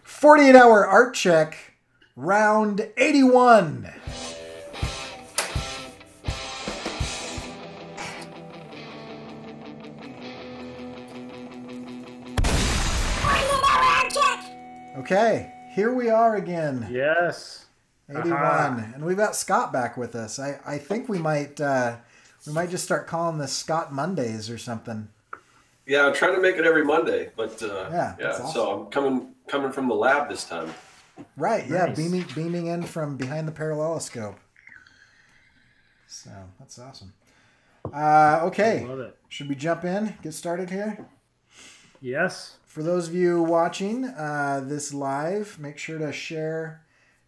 48-hour art check, round 81. Okay, here we are again. Yes. 81. And we've got Scott back with us. I think we might just start calling this Scott Mondays or something. Yeah, I'm trying to make it every Monday, but yeah. Awesome. So I'm coming from the lab this time. Right, nice. Yeah, beaming in from behind the paralleloscope. So that's awesome. Okay, I love it. Should we jump in? Get started here? Yes. For those of you watching this live, make sure to share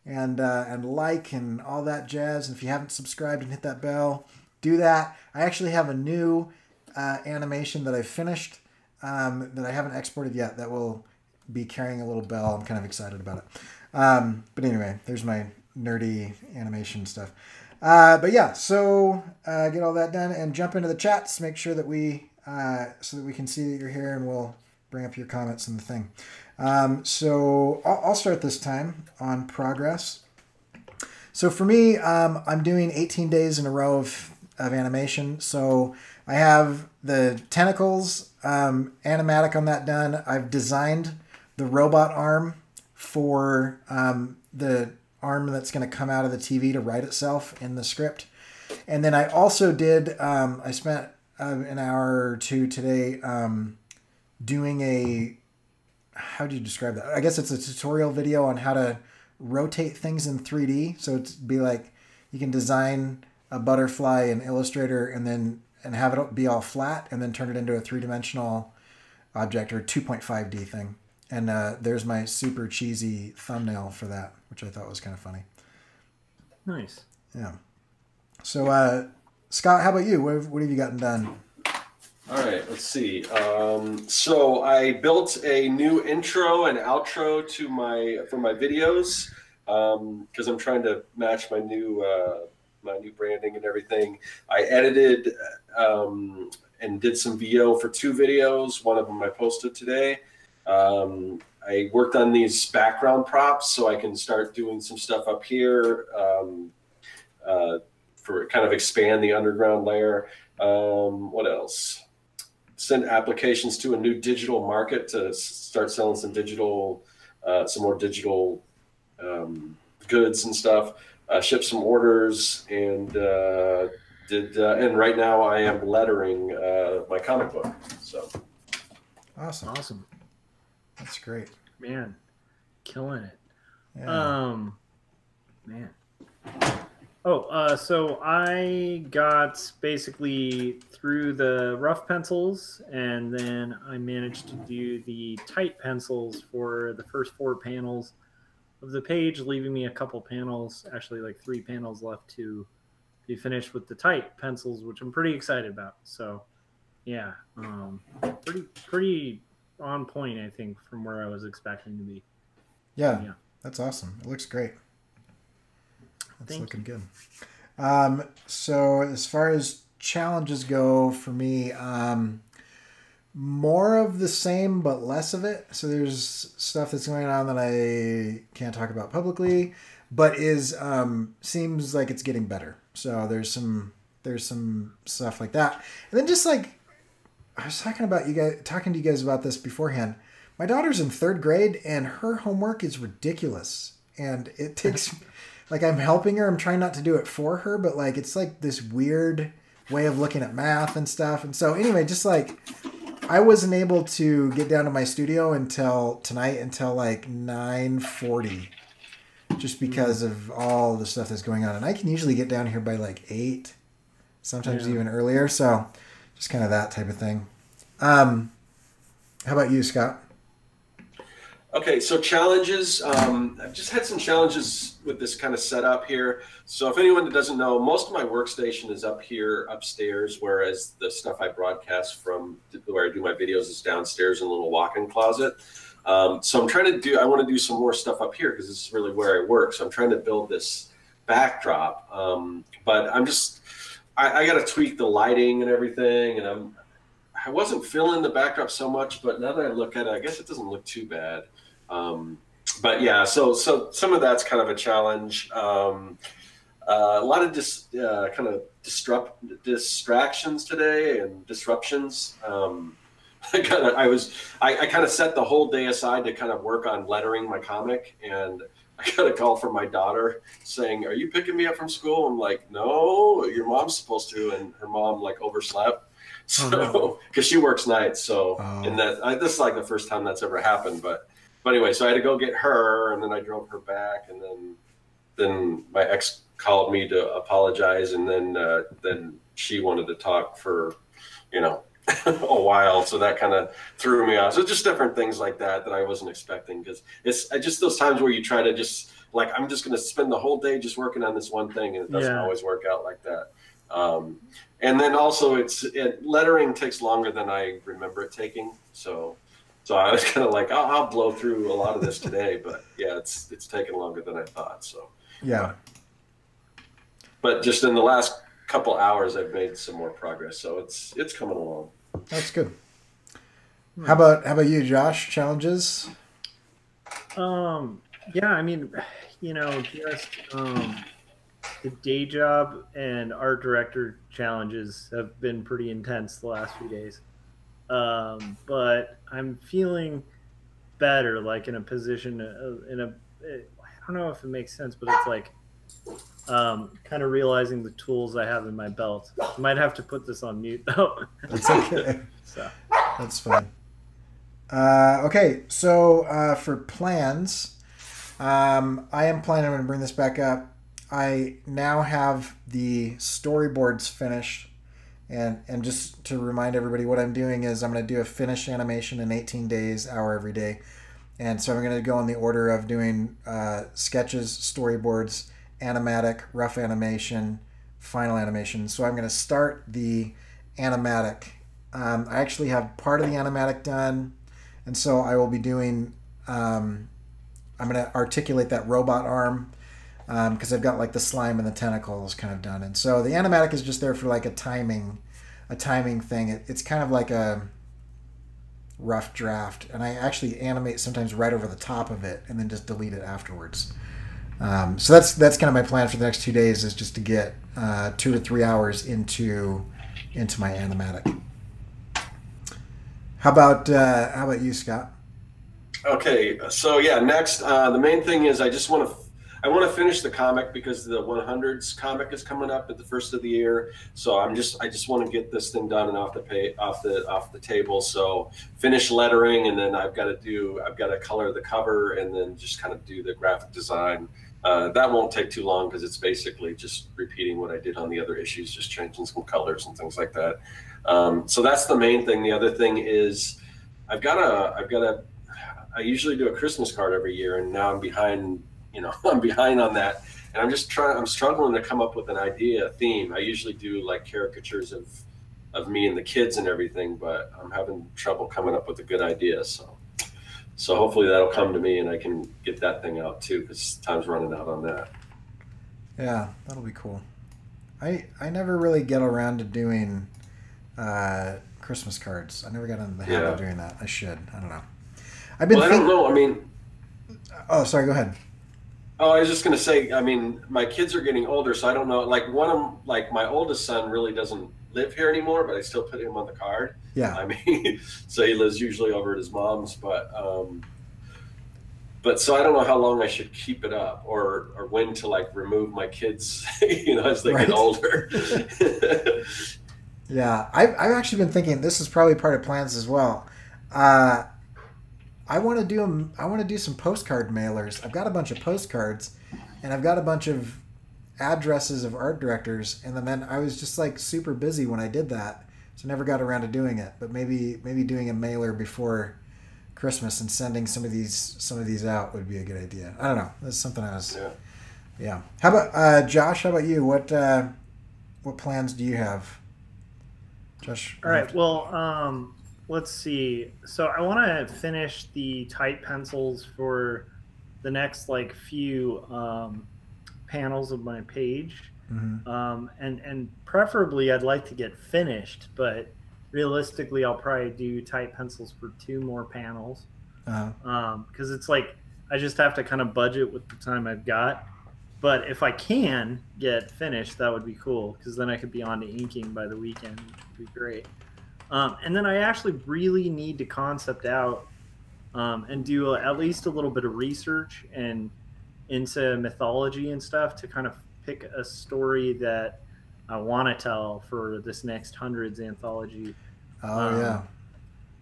and like and all that jazz. And if you haven't subscribed and hit that bell, do that. I actually have a new animation that I finished that I haven't exported yet that will be carrying a little bell. I'm kind of excited about it. But anyway, there's my nerdy animation stuff. But yeah, so get all that done and jump into the chats. Make sure that we can see that you're here, and we'll bring up your comments in the thing. So I'll start this time on progress. So for me, I'm doing 18 days in a row of animation. So I have the tentacles animatic on that done. I've designed the robot arm for the arm that's going to come out of the TV to write itself in the script. And then I also did, I spent an hour or two today doing how do you describe that? I guess it's a tutorial video on how to rotate things in 3D. So it'd be like you can design a butterfly in Illustrator and have it be all flat and then turn it into a 3-dimensional object or 2.5D thing. And there's my super cheesy thumbnail for that, which I thought was kind of funny. Nice. Yeah. So, Scott, how about you? What have you gotten done? All right, let's see. So I built a new intro and outro for my videos because I'm trying to match my new branding and everything. I edited and did some VO for 2 videos. One of them I posted today. I worked on these background props so I can start doing some stuff up here for kind of expand the underground layer. What else? Send applications to a new digital market to start selling some more digital goods and stuff. Ship some orders and and right now I am lettering my comic book. So awesome. That's great. Man, killing it. Yeah. Man. Oh, so I got basically through the rough pencils, and then I managed to do the tight pencils for the first 4 panels of the page, leaving me a couple panels, actually like 3 panels left to be finished with the tight pencils, which I'm pretty excited about. So, yeah, pretty on point, I think, from where I was expecting to be. Yeah. That's awesome. It looks great. That's looking good. So as far as challenges go for me, more of the same but less of it. So there's stuff that's going on that I can't talk about publicly, but seems like it's getting better. So there's some stuff like that. And then just like I was talking to you guys about this beforehand. My daughter's in 3rd grade and her homework is ridiculous. And it takes like I'm helping her. I'm trying not to do it for her, but like it's like this weird way of looking at math and stuff. And so anyway, just like I wasn't able to get down to my studio until like 9:40 just because of all the stuff that's going on. And I can usually get down here by like 8, sometimes even earlier. So just kind of that type of thing. How about you, Scott? Okay, so challenges. I've just had some challenges with this kind of setup here. So if anyone that doesn't know, most of my workstation is up here upstairs, whereas the stuff I broadcast from where I do my videos is downstairs in a little walk-in closet. So I'm trying to I want to do some more stuff up here because this is really where I work. So I'm trying to build this backdrop. But I got to tweak the lighting and everything. And I wasn't feeling the backdrop so much, but now that I look at it, I guess it doesn't look too bad. But yeah, so some of that's kind of a challenge. A lot of kind of distractions today and disruptions. I kind of set the whole day aside to kind of work on lettering my comic, and I got a call from my daughter saying, "Are you picking me up from school?" I'm like, "No, your mom's supposed to," and her mom like overslept, so because she works nights. So and this is like the first time that's ever happened, but anyway, so I had to go get her, and then I drove her back, and then my ex called me to apologize, and then she wanted to talk for, a while, so that kind of threw me off. So just different things like that I wasn't expecting, because it's just those times where you try to just like, I'm just going to spend the whole day just working on this one thing, and it doesn't always work out like that. And then also lettering takes longer than I remember it taking, so I was kind of like, I'll blow through a lot of this today, but yeah, it's taken longer than I thought. So yeah. But just in the last couple hours, I've made some more progress, so it's coming along. That's good. How about you, Josh? Challenges? Yeah, I mean, just the day job and art director challenges have been pretty intense the last few days. But I'm feeling better, like in a position I don't know if it makes sense, but it's like kind of realizing the tools I have in my belt. I might have to put this on mute though. That's okay. So that's fine. Okay, so for plans, I am planning, I'm going to bring this back up. I now have the storyboards finished, and just to remind everybody, what I'm doing is I'm going to do a finished animation in 18 days, hour every day. And so I'm going to go in the order of doing sketches, storyboards, animatic, rough animation, final animation. So I'm going to start the animatic. I actually have part of the animatic done, and so I will be doing, I'm going to articulate that robot arm, because I've got like the slime and the tentacles kind of done. And so the animatic is just there for like a timing thing. It's kind of like a rough draft, and I actually animate sometimes right over the top of it and then just delete it afterwards. So that's kind of my plan for the next 2 days, is just to get 2 to 3 hours into my animatic. How about you, Scott? Okay, so yeah, next the main thing is I want to finish the comic, because the 100s comic is coming up at the first of the year. So I just want to get this thing done and off the table. So finish lettering, and then I've got to color the cover, and then just kind of do the graphic design. That won't take too long, because it's basically just repeating what I did on the other issues, just changing some colors and things like that. So that's the main thing. The other thing is I usually do a Christmas card every year, and now I'm behind. I'm behind on that, and I'm struggling to come up with an idea, a theme. I usually do like caricatures of me and the kids and everything, but I'm having trouble coming up with a good idea. So hopefully that'll come to me, and I can get that thing out too, because time's running out on that. Yeah, that'll be cool. I never really get around to doing Christmas cards. I never got into the habit of doing that. I should. I don't know. I don't know. I mean, oh, sorry. Go ahead. Oh, I was just going to say, I mean, my kids are getting older, so I don't know. Like my oldest son really doesn't live here anymore, but I still put him on the card. Yeah. I mean, so he lives usually over at his mom's, but so I don't know how long I should keep it up, or when to like remove my kids, as they get older. Yeah, I've actually been thinking this is probably part of plans as well. I want to do some postcard mailers. I've got a bunch of postcards, and I've got a bunch of addresses of art directors, and then I was just like super busy when I did that, so never got around to doing it. But maybe doing a mailer before Christmas and sending some of these out would be a good idea. I don't know. That's something I was. Yeah. How about Josh? How about you? What plans do you have, Josh? All right. Well, let's see. So I want to finish the type pencils for the next like few panels of my page. Mm-hmm. And preferably I'd like to get finished, but realistically I'll probably do type pencils for 2 more panels. Because it's like I just have to kind of budget with the time I've got. But if I can get finished, that would be cool, because then I could be on to inking by the weekend, which would be great. And then I actually really need to concept out and do at least a little bit of research and into mythology and stuff to kind of pick a story that I want to tell for this next Hundreds anthology. Yeah.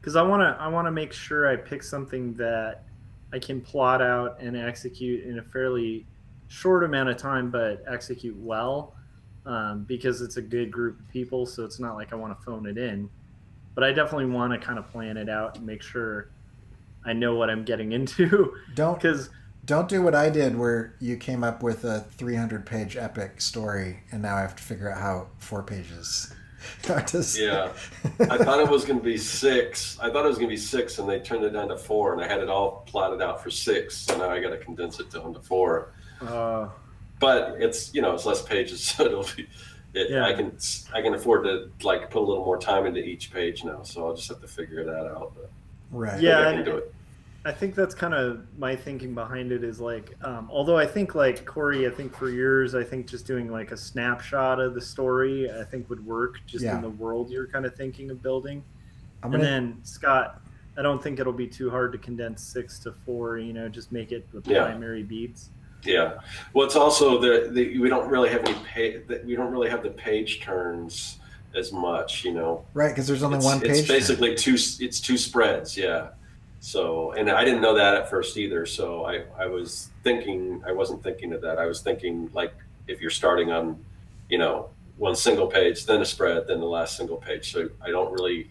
Because I want to make sure I pick something that I can plot out and execute in a fairly short amount of time, but execute well, because it's a good group of people. So it's not like I want to phone it in, but I definitely want to kind of plan it out and make sure I know what I'm getting into. Don't do what I did, where you came up with a 300-page epic story, and now I have to figure out how 4 pages. Yeah, I thought it was going to be 6. I thought it was going to be 6, and they turned it down to 4, and I had it all plotted out for 6. So now I got to condense it down to 4. But it's it's less pages, so it'll be. I can afford to like put a little more time into each page now, so I'll just have to figure that out. But right. Yeah, I can do it. I think that's kind of my thinking behind it is like, although I think like Cory, I think for yours, I think just doing like a snapshot of the story, I think would work just in the world you're kind of thinking of building. And then Scott, I don't think it'll be too hard to condense 6 to 4, just make it the primary beats. Yeah. Well, it's also we don't really have we don't really have the page turns as much, Right, because there's only one page. It's basically two spreads, yeah. So, and I didn't know that at first either. So I wasn't thinking of that. I was thinking like if you're starting on, one single page, then a spread, then the last single page. So I don't really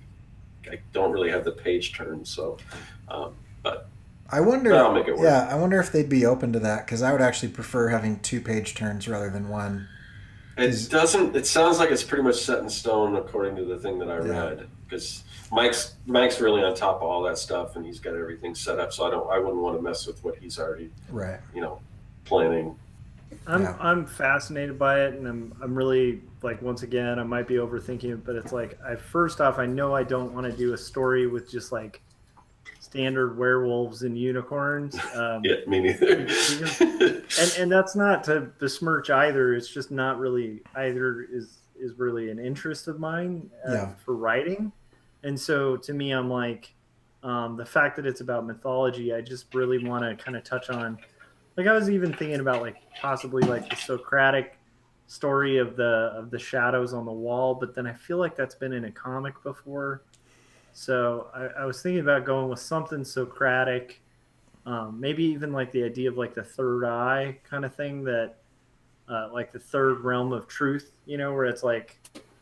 have the page turns. So, but I wonder. I'll make it work. Yeah, I wonder if they'd be open to that, because I would actually prefer having 2 page turns rather than 1. It doesn't. It sounds like it's pretty much set in stone according to the thing that I read, because Mike's really on top of all that stuff, and he's got everything set up. So I wouldn't want to mess with what he's already planning. I'm fascinated by it, and I'm really like, once again, I might be overthinking it, but it's like first off, I know I don't want to do a story with just like standard werewolves and unicorns. Yeah, me neither. and that's not to besmirch either. It's just not really either is really an interest of mine for writing. And so to me, I'm like, the fact that it's about mythology, I just really want to kind of touch on, like I was even thinking about like possibly like the Socratic story of the shadows on the wall, but then I feel like that's been in a comic before. So I was thinking about going with something Socratic, maybe even like the idea of like the third eye kind of thing, that like the third realm of truth, where it's like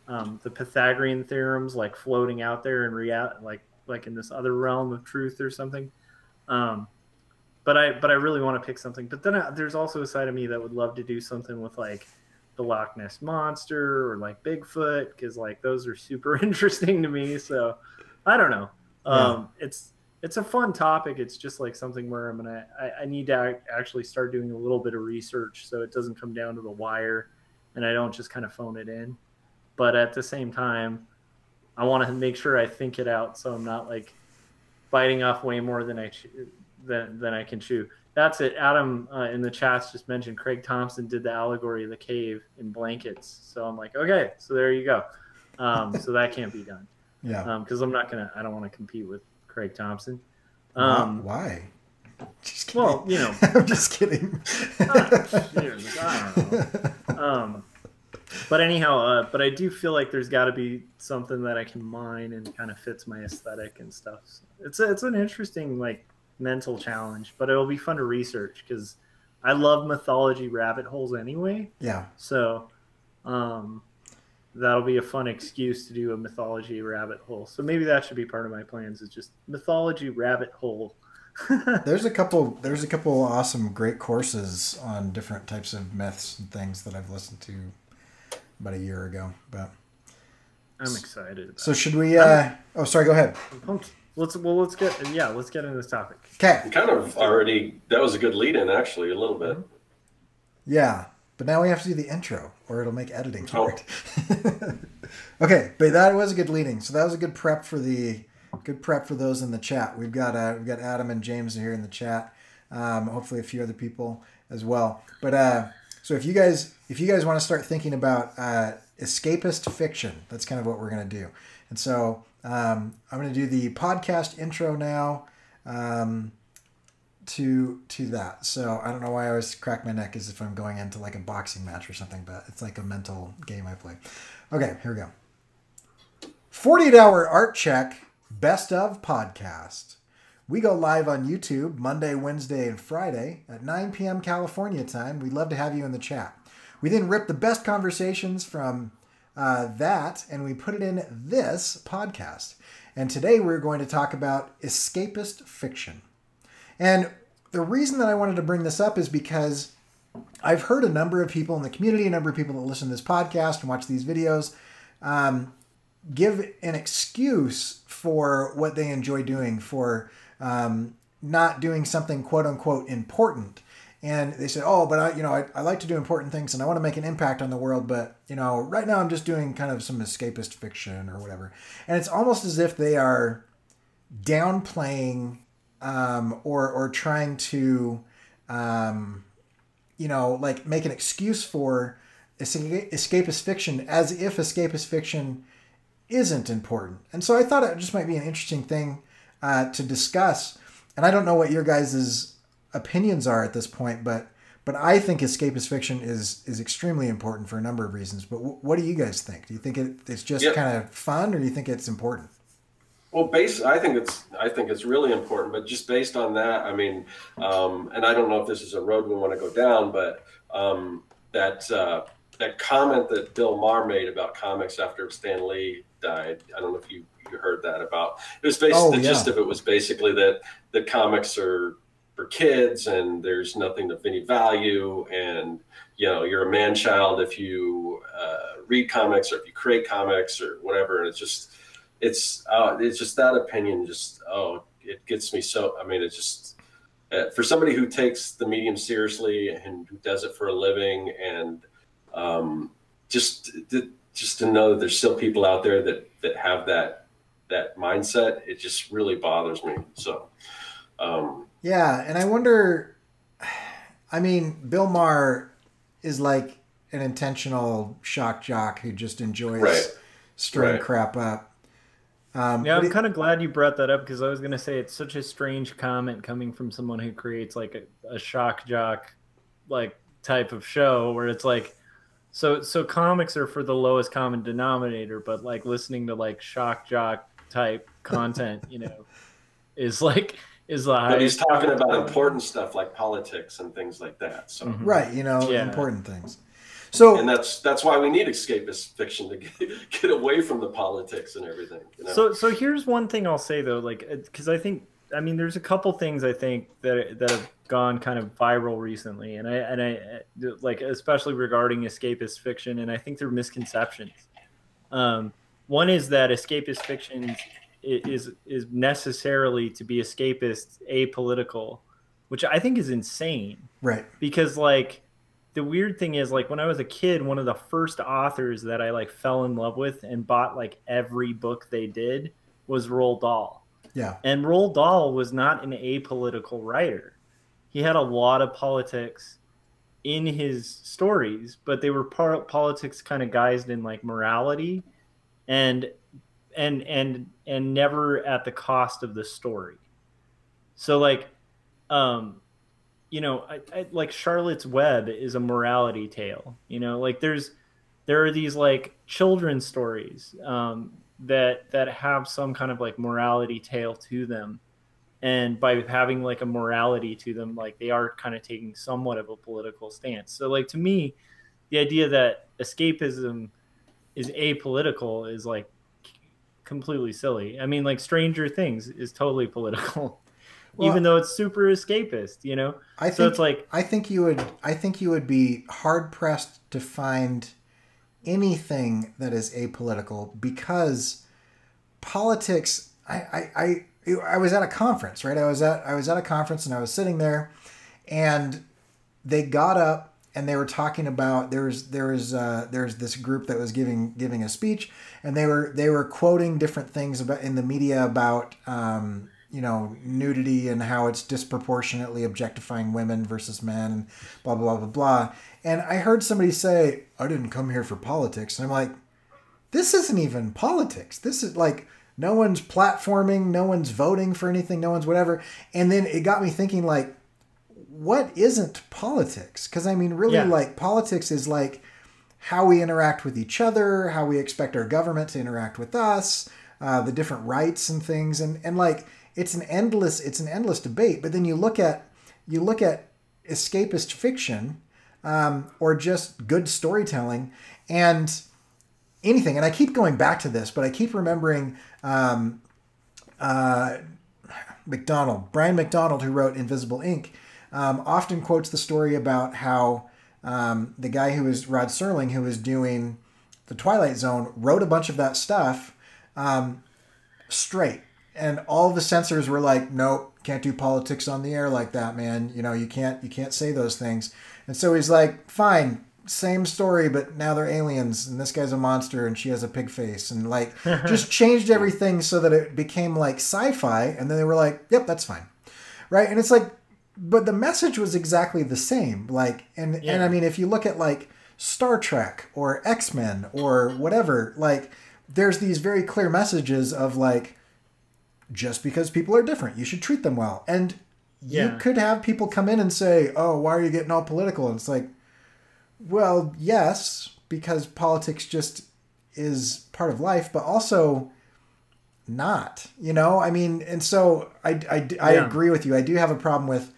the Pythagorean theorems like floating out there and like in this other realm of truth or something. But I really want to pick something. But then there's also a side of me that would love to do something with like the Loch Ness Monster or like Bigfoot, because like those are super interesting to me. So I don't know. It's a fun topic. It's just like something where I need to actually start doing a little bit of research, so it doesn't come down to the wire and I don't just kind of phone it in. But at the same time, I want to make sure I think it out, so I'm not like biting off way more than I can chew. That's it. Adam in the chats just mentioned Craig Thompson did the allegory of the cave in blankets. So I'm like, okay, so there you go. So that can't be done. Yeah. Because I don't want to compete with Craig Thompson. Why? Just kidding. Well, I'm just kidding. I don't know. But anyhow, but I do feel like there's got to be something that I can mine and kind of fits my aesthetic and stuff. So it's an interesting like mental challenge, but it'll be fun to research because I love mythology rabbit holes anyway. Yeah. So that'll be a fun excuse to do a mythology rabbit hole. So maybe that should be part of my plans, is just mythology rabbit hole. There's a couple awesome great courses on different types of myths and things that I've listened to about a year ago, but I'm excited. So should we oh sorry, go ahead. Let's get into this topic. Okay. Kind of already, that was a good lead in actually, a little bit. Yeah. But now we have to do the intro, or it'll make editing hard. Okay, but that was a good leading. So that was a good prep for the Good prep for those in the chat. We've got Adam and James here in the chat. Hopefully a few other people as well. But so if you guys want to start thinking about escapist fiction, that's kind of what we're going to do. And so I'm going to do the podcast intro now to that. So I don't know why I always crack my neck as if I'm going into like a boxing match or something, but it's like a mental game I play. Okay, here we go. 48-hour art check, best of podcast. We go live on YouTube Monday, Wednesday, and Friday at 9 p.m. California time. We'd love to have you in the chat. We then rip the best conversations from that, and we put it in this podcast. And today we're going to talk about escapist fiction. And the reason that I wanted to bring this up is because I've heard a number of people in the community, a number of people that listen to this podcast and watch these videos, give an excuse for what they enjoy doing, for not doing something quote unquote important. And they say, oh, but I like to do important things and I want to make an impact on the world, but right now I'm just doing kind of some escapist fiction or whatever. And it's almost as if they are downplaying or trying to like make an excuse for escapist fiction as if escapist fiction isn't important. And so I thought it just might be an interesting thing to discuss. And I don't know what your guys' opinions are at this point, but I think escapist fiction is extremely important for a number of reasons. But what do you guys think? Do you think it's just kind of fun, or do you think it's important? Well, I think it's really important, but just based on that, I mean, and I don't know if this is a road we want to go down, but that comment that Bill Maher made about comics after Stan Lee died, I don't know if you heard that about. It was basically the gist of it was basically that the comics are for kids and there's nothing of any value, and you're a man child if you read comics or if you create comics or whatever. And it's just that opinion it gets me so. I mean, it's just for somebody who takes the medium seriously and who does it for a living, and just to know that there's still people out there that have that mindset, it just really bothers me. So yeah, and I wonder, I mean, Bill Maher is like an intentional shock jock who just enjoys stirring crap up. Yeah, I'm kind of glad you brought that up, because I was going to say it's such a strange comment coming from someone who creates like a shock jock like type of show where it's like, so comics are for the lowest common denominator, but like listening to like shock jock type content, is the but he's talking about important stuff like politics and things like that. So right, important things. So, and that's why we need escapist fiction to get away from the politics and everything. So here's one thing I'll say though, like, because I mean, there's a couple things I think that have gone kind of viral recently, and I like, especially regarding escapist fiction, and I think they're misconceptions. One is that escapist fiction is necessarily to be escapist apolitical, which I think is insane. Right. Because like, the weird thing is, like, when I was a kid, one of the first authors that I like fell in love with and bought like every book they did was Roald Dahl. Yeah. And Roald Dahl was not an apolitical writer. He had a lot of politics in his stories, but they were politics kind of guised in like morality and never at the cost of the story. So like, I like Charlotte's Web is a morality tale. Like there are these like children's stories that have some kind of like morality tale to them, and by having like a morality to them, like they are kind of taking somewhat of a political stance. So like, to me, the idea that escapism is apolitical is like completely silly. I mean, like Stranger Things is totally political. Well, even though it's super escapist, I think you would be hard pressed to find anything that is apolitical, because politics. I was at a conference, right? I was at a conference and I was sitting there, and they got up and they were talking about there's this group that was giving a speech, and they were quoting different things about in the media about nudity and how it's disproportionately objectifying women versus men and blah blah blah blah blah. And I heard somebody say, "I didn't come here for politics," and I'm like, this isn't even politics. This is like, no one's platforming, no one's voting for anything, no one's whatever. And then it got me thinking, like, what isn't politics? Because I mean, really, like, politics is like how we interact with each other, how we expect our government to interact with us, the different rights and things, and like it's an endless debate. But then you look at escapist fiction, or just good storytelling, and anything. And I keep going back to this, but I keep remembering Brian McDonald, who wrote Invisible Ink, often quotes the story about how the guy who was Rod Serling, who was doing the Twilight Zone, wrote a bunch of that stuff straight. And all the censors were like, nope, can't do politics on the air like that, man. You can't say those things. And so he's like, fine, same story, but now they're aliens, and this guy's a monster, and she has a pig face, and like just changed everything so that it became like sci-fi. And then they were like, yep, that's fine, right? And it's like, but the message was exactly the same. Like, and I mean, if you look at like Star Trek or X-Men or whatever, like there's these very clear messages of like, just because people are different, you should treat them well. And you could have people come in and say, oh, why are you getting all political? And it's like, well, yes, because politics just is part of life, but also not, I mean, and so I agree with you. I do have a problem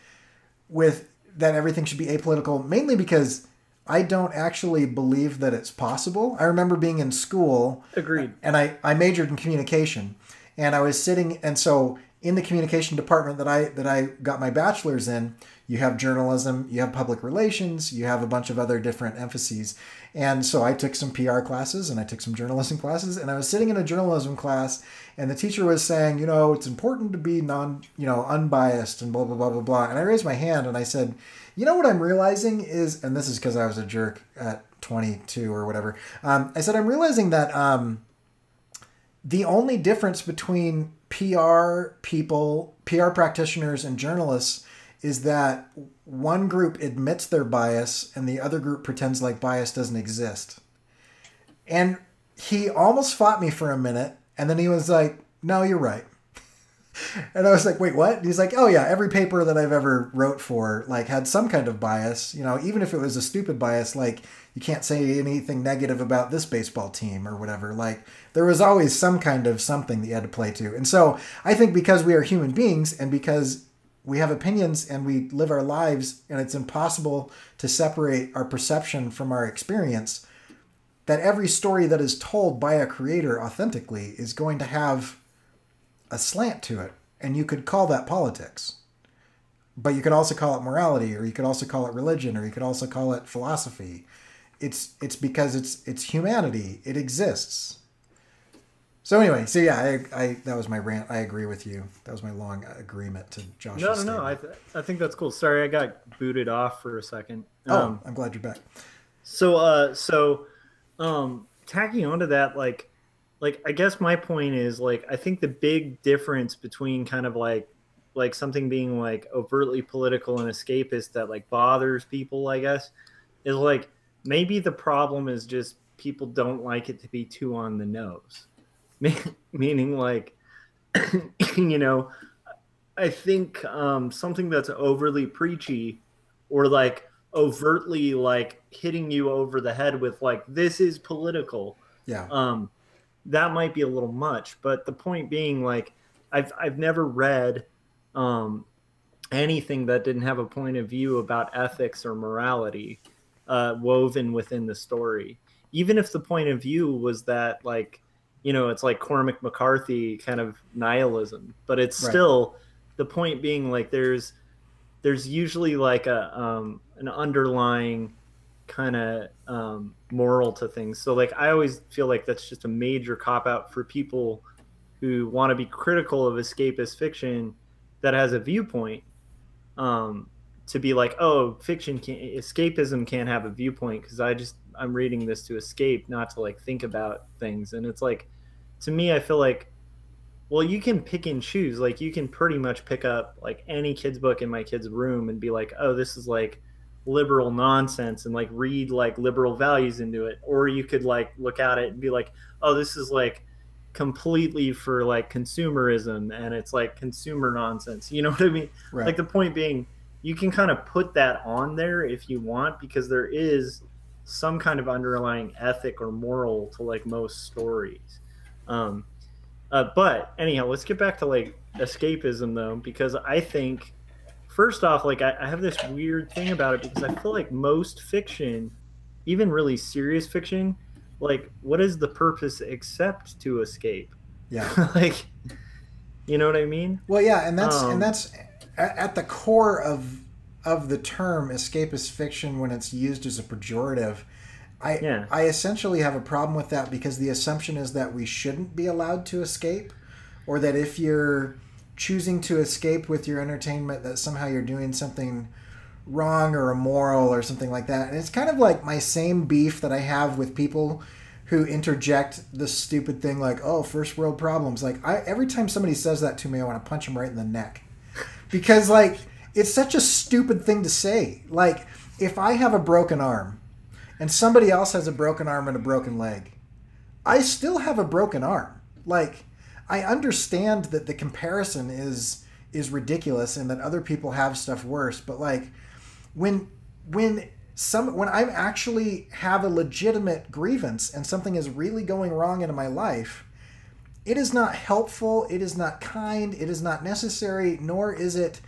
with that everything should be apolitical, mainly because I don't actually believe that it's possible. I remember being in school. Agreed. And I majored in communication, and I was sitting, and so in the communication department that I got my bachelor's in, you have journalism, you have public relations, you have a bunch of other different emphases. And so I took some PR classes and I took some journalism classes, and I was sitting in a journalism class, and the teacher was saying, it's important to be unbiased and blah, blah, blah, blah, blah. And I raised my hand and I said, what I'm realizing is, and this is because I was a jerk at 22 or whatever. I said, I'm realizing that the only difference between PR practitioners and journalists is that one group admits their bias and the other group pretends like bias doesn't exist. And he almost fought me for a minute, and then he was like, no, you're right. And I was like, wait, what? And he's like, oh yeah, every paper that I've ever wrote for like had some kind of bias, even if it was a stupid bias, like you can't say anything negative about this baseball team or whatever. Like there was always some kind of something that you had to play to. And so I think because we are human beings and because we have opinions and we live our lives and it's impossible to separate our perception from our experience, that every story that is told by a creator authentically is going to have a slant to it. And you could call that politics. But you could also call it morality, or you could also call it religion, or you could also call it philosophy. It's because it's humanity. It exists. So anyway, so yeah, I that was my rant. I agree with you. That was my long agreement to Josh's statement. I think that's cool. Sorry, I got booted off for a second. I'm glad you're back. So tagging onto that, like I guess my point is, like, I think the big difference between kind of like something being like overtly political and escapist that like bothers people, I guess, is like maybe the problem is just people don't like it to be too on the nose. Meaning like, I think something that's overly preachy or like overtly like hitting you over the head with like, this is political. Yeah. That might be a little much, but the point being, like, I've never read anything that didn't have a point of view about ethics or morality woven within the story. Even if the point of view was that, like, it's like Cormac McCarthy kind of nihilism, but it's still the point being like there's usually like an underlying kind of moral to things. So like I always feel like that's just a major cop out for people who want to be critical of escapist fiction that has a viewpoint, to be like, oh, escapism can't have a viewpoint because I'm reading this to escape, not to like think about things. And it's like, to me, I feel like, well, you can pick and choose. Like, you can pretty much pick up like any kid's book in my kid's room and be like, oh, this is like liberal nonsense, and like read like liberal values into it. Or you could like look at it and be like, oh, this is like completely for like consumerism, and it's like consumer nonsense. You know what I mean? Right. Like, the point being, you can kind of put that on there if you want, because there is some kind of underlying ethic or moral to like most stories. But anyhow, let's get back to like escapism though, because I think, first off, like I have this weird thing about it, because I feel like most fiction, even really serious fiction, like, what is the purpose except to escape? Yeah. Like, you know what I mean? Well, yeah, and that's at the core of the term escapist fiction when it's used as a pejorative. I essentially have a problem with that, because the assumption is that we shouldn't be allowed to escape, or that if you're choosing to escape with your entertainment, that somehow you're doing something wrong or immoral or something like that. And it's kind of like my same beef that I have with people who interject the stupid thing like, oh, first world problems. Like, every time somebody says that to me, I want to punch them right in the neck, because like, it's such a stupid thing to say. Like, if I have a broken arm and somebody else has a broken arm and a broken leg, I still have a broken arm. Like, I understand that the comparison is ridiculous and that other people have stuff worse, but like, when I actually have a legitimate grievance and something is really going wrong in my life, it is not helpful, it is not kind, it is not necessary, nor is it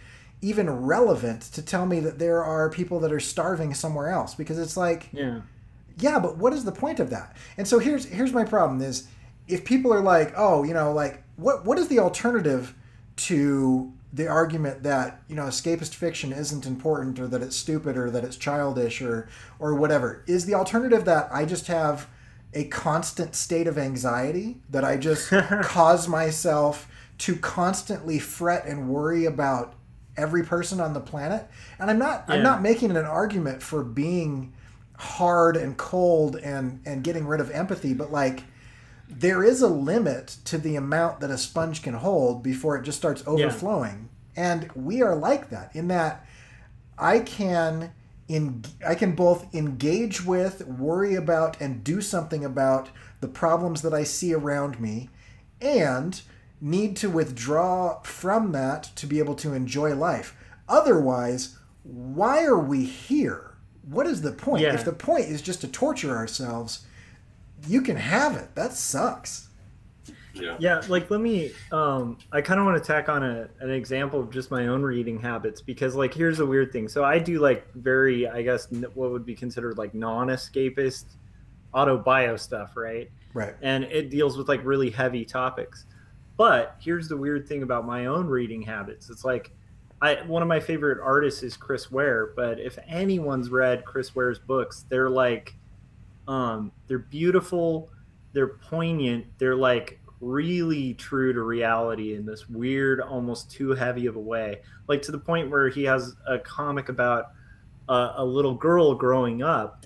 even relevant to tell me that there are people that are starving somewhere else, because it's like, yeah, but what is the point of that? And so here's my problem is, if people are like, oh, you know, like, what is the alternative to the argument that, you know, escapist fiction isn't important, or that it's stupid, or that it's childish, or whatever? Is the alternative that I just have a constant state of anxiety, that I just cause myself to constantly fret and worry about every person on the planet? And I'm not making an argument for being hard and cold and getting rid of empathy, but like, there is a limit to the amount that a sponge can hold before it just starts overflowing. And we are like that, in that I can both engage with, worry about, and do something about the problems that I see around me, and need to withdraw from that to be able to enjoy life. Otherwise, why are we here? What is the point? If the point is just to torture ourselves, you can have it. That sucks. Yeah, like, let me, I kind of want to tack on an example of just my own reading habits, because like, here's a weird thing. So I do like very, I guess, what would be considered like non-escapist autobio stuff, right? Right. And it deals with like really heavy topics. But here's the weird thing about my own reading habits. It's like, one of my favorite artists is Chris Ware, but if anyone's read Chris Ware's books, they're like, they're beautiful, they're poignant, they're like really true to reality in this weird, almost too heavy of a way. Like, to the point where he has a comic about a little girl growing up,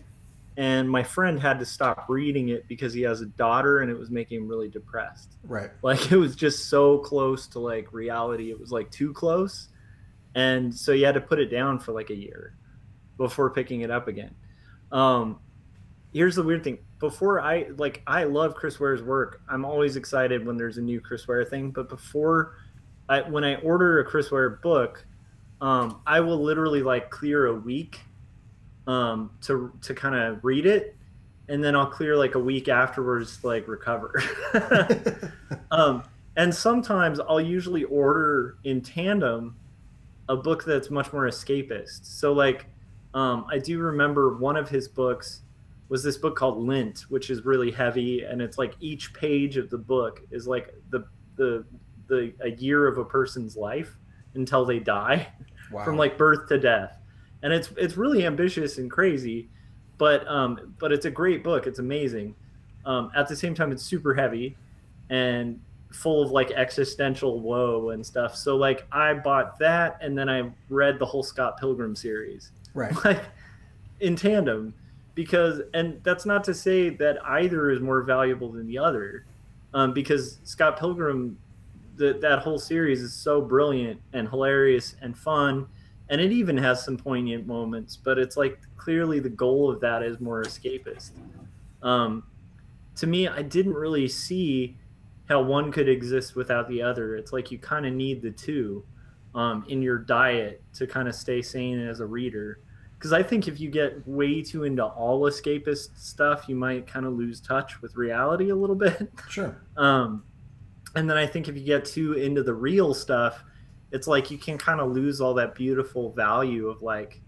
and my friend had to stop reading it because he has a daughter and it was making him really depressed. Right. Like, it was just so close to like reality. It was like too close. And so he had to put it down for like a year before picking it up again. Here's the weird thing. I love Chris Ware's work. I'm always excited when there's a new Chris Ware thing. But when I order a Chris Ware book, I will literally like clear a week to kind of read it, and then I'll clear like a week afterwards to like recover. And sometimes I'll usually order in tandem a book that's much more escapist. So like, I do remember one of his books was this book called Lint, which is really heavy, and it's like each page of the book is like a year of a person's life until they die. Wow. From like birth to death. And it's really ambitious and crazy, but it's a great book. It's amazing. At the same time, it's super heavy, and full of like existential woe and stuff. So like I bought that, and then I read the whole Scott Pilgrim series, Right. like in tandem, because, and that's not to say that either is more valuable than the other, because Scott Pilgrim, that whole series is so brilliant and hilarious and fun, and it even has some poignant moments, but it's like clearly the goal of that is more escapist. To me, I didn't really see how one could exist without the other. It's like you kind of need the two in your diet to kind of stay sane as a reader. Because I think if you get way too into all escapist stuff, you might kind of lose touch with reality a little bit. Sure. And then I think if you get too into the real stuff, it's like you can kind of lose all that beautiful value of like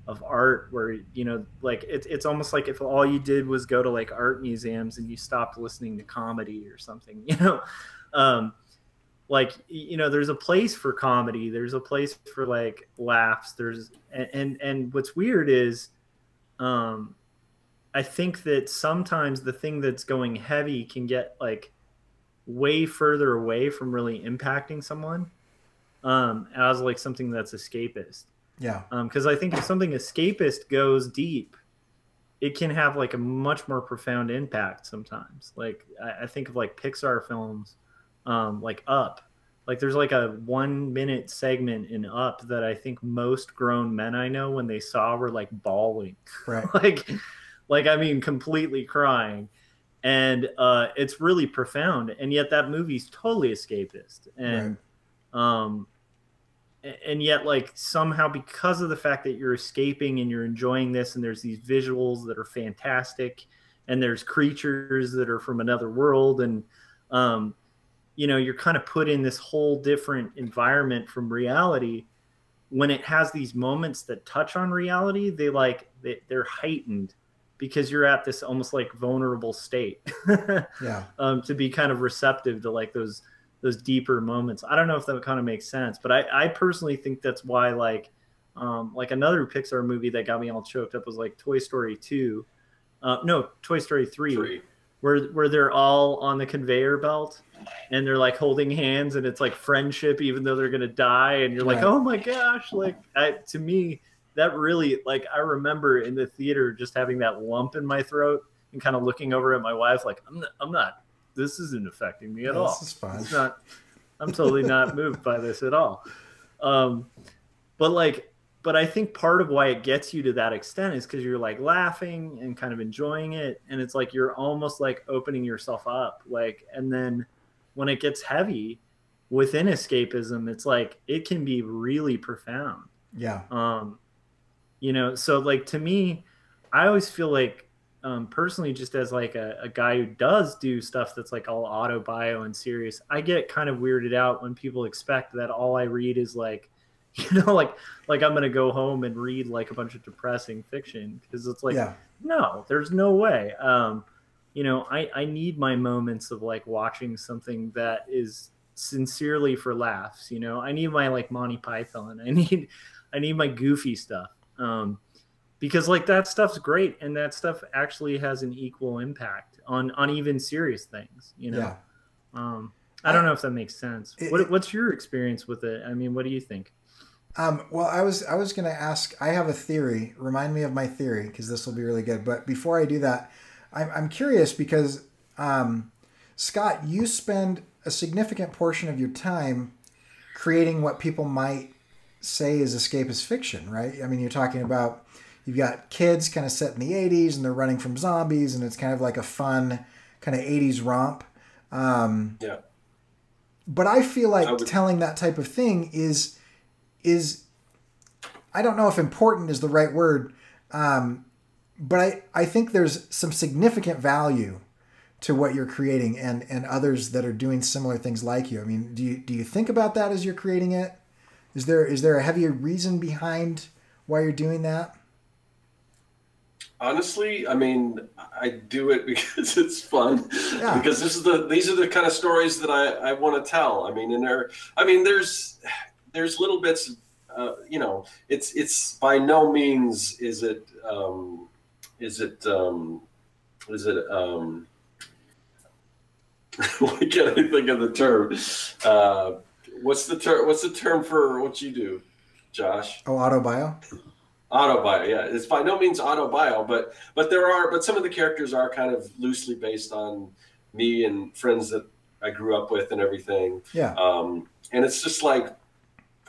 of art, where, you know, like it's almost like if all you did was go to like art museums and you stopped listening to comedy or something, you know. Like, you know, there's a place for comedy, there's a place for like laughs, there's and what's weird is I think that sometimes the thing that's going heavy can get like way further away from really impacting someone as like something that's escapist. Yeah. Because I think if something escapist goes deep, it can have like a much more profound impact sometimes. Like I think of like Pixar films, like Up. Like there's like a 1 minute segment in Up that I think most grown men I know, when they saw, were like bawling. Right. like I mean completely crying. And it's really profound. And yet that movie's totally escapist. And right. And yet, like, somehow, because of the fact that you're escaping and you're enjoying this, and there's these visuals that are fantastic, and there's creatures that are from another world, and you know, you're kind of put in this whole different environment from reality. When it has these moments that touch on reality, they're heightened, because you're at this almost like vulnerable state. Yeah. To be kind of receptive to like those deeper moments. I don't know if that kind of makes sense, but I personally think that's why like another Pixar movie that got me all choked up was like Toy Story 2. No, Toy Story 3. Where they're all on the conveyor belt and they're like holding hands, and it's like friendship even though they're gonna die, and you're like, right. Oh my gosh, like to me that really, like, I remember in the theater just having that lump in my throat and kind of looking over at my wife like, I'm not, this isn't affecting me at all. This is fine. It's not, I'm totally not moved by this at all. But I think part of why it gets you to that extent is because you're like laughing and kind of enjoying it. And it's like, you're almost like opening yourself up. Like, and then when it gets heavy within escapism, it's like, it can be really profound. Yeah. You know, so like to me, I always feel like, personally, just as like a guy who does do stuff that's like all auto-bio and serious, I get kind of weirded out when people expect that all I read is like, you know, like I'm going to go home and read like a bunch of depressing fiction, because it's like, yeah. No, there's no way. You know, I need my moments of like watching something that is sincerely for laughs. You know, I need my like Monty Python. I need my goofy stuff. Because like that stuff's great, and that stuff actually has an equal impact on even serious things, you know. Yeah. I don't know if that makes sense. What's your experience with it? I mean, what do you think? Well, I was going to ask, I have a theory. Remind me of my theory, because this will be really good. But before I do that, I'm curious because, Scott, you spend a significant portion of your time creating what people might say is escapist fiction, right? I mean, you're talking about, you've got kids kind of set in the 80s and they're running from zombies, and it's kind of like a fun kind of 80s romp. Yeah. But I feel like telling that type of thing is I don't know if important is the right word, but I think there's some significant value to what you're creating and others that are doing similar things like you. I mean, do you think about that as you're creating it? Is there a heavier reason behind why you're doing that? Honestly, I mean, I do it because it's fun. Yeah. Because these are the kind of stories that I want to tell. I mean, there's little bits. You know, it's by no means is it Why can't I think of the term? What's the term? What's the term for what you do, Josh? Oh, autobio. Autobio, yeah. It's by no means autobio, but some of the characters are kind of loosely based on me and friends that I grew up with and everything. Yeah. And it's just like,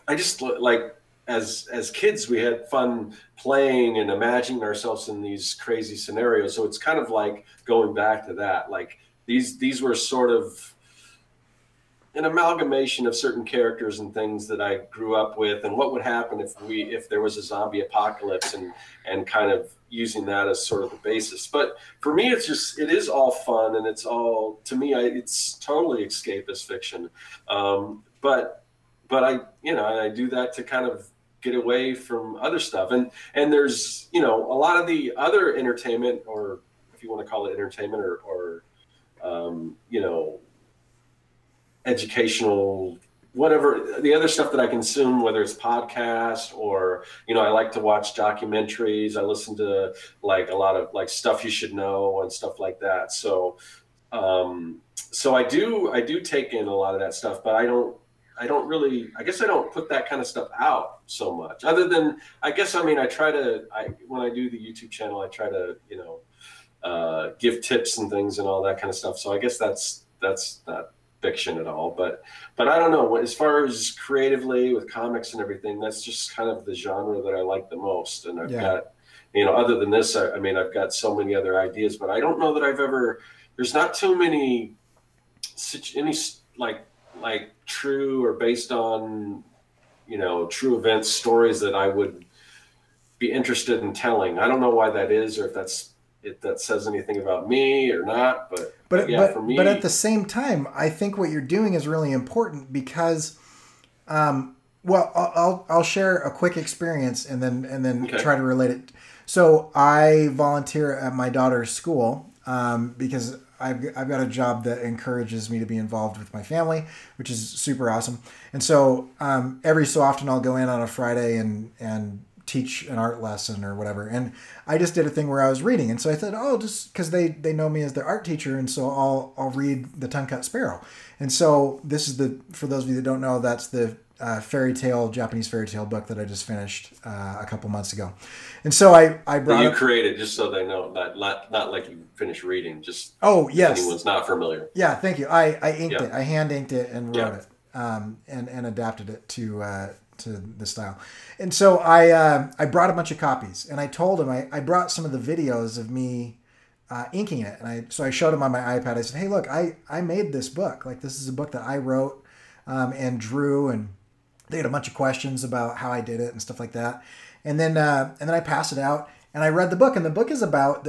I just like, as kids, we had fun playing and imagining ourselves in these crazy scenarios. So it's kind of like going back to that. Like these were sort of an amalgamation of certain characters and things that I grew up with, and what would happen if there was a zombie apocalypse, and kind of using that as sort of the basis. But for me, it is all fun, and it's all, to me, it's totally escapist fiction. But I do that to kind of get away from other stuff, and there's a lot of the other entertainment, or if you want to call it entertainment, or educational, whatever, the other stuff that I consume, whether it's podcast or, I like to watch documentaries. I listen to like a lot of like Stuff You Should Know and stuff like that. So I do take in a lot of that stuff, but I don't I guess I don't put that kind of stuff out so much, other than, I when I do the YouTube channel, I try to, give tips and things and all that kind of stuff. So I guess that's not fiction at all, but I don't know, as far as creatively with comics and everything, that's just kind of the genre that I like the most. And I've got, other than this, I've got so many other ideas, but I don't know that there's not too many any like true or based on true events stories that I would be interested in telling. I don't know why that is, or if that says anything about me or not, but yeah, for me. But at the same time, I think what you're doing is really important because, I'll share a quick experience and then Okay. try to relate it. So I volunteer at my daughter's school because I've got a job that encourages me to be involved with my family, which is super awesome. And so every so often I'll go in on a Friday and teach an art lesson or whatever. And I just did a thing where I was reading. And so I thought, just because they know me as their art teacher. And so I'll read The Tongue Cut Sparrow. And so this is for those of you that don't know, that's the Japanese fairy tale book that I just finished a couple months ago. And so I brought you created, just so they know, not like you finished reading, just yes. if anyone's not familiar. Yeah, thank you. I inked it. I hand inked it and wrote Yeah. it and adapted it to the style. And so I brought a bunch of copies, and I told him I brought some of the videos of me inking it, and I showed him on my iPad. I said, hey, look, I made this book. Like, this is a book that I wrote and drew, and they had a bunch of questions about how I did it and stuff like that. And then I passed it out, and I read the book, and the book is about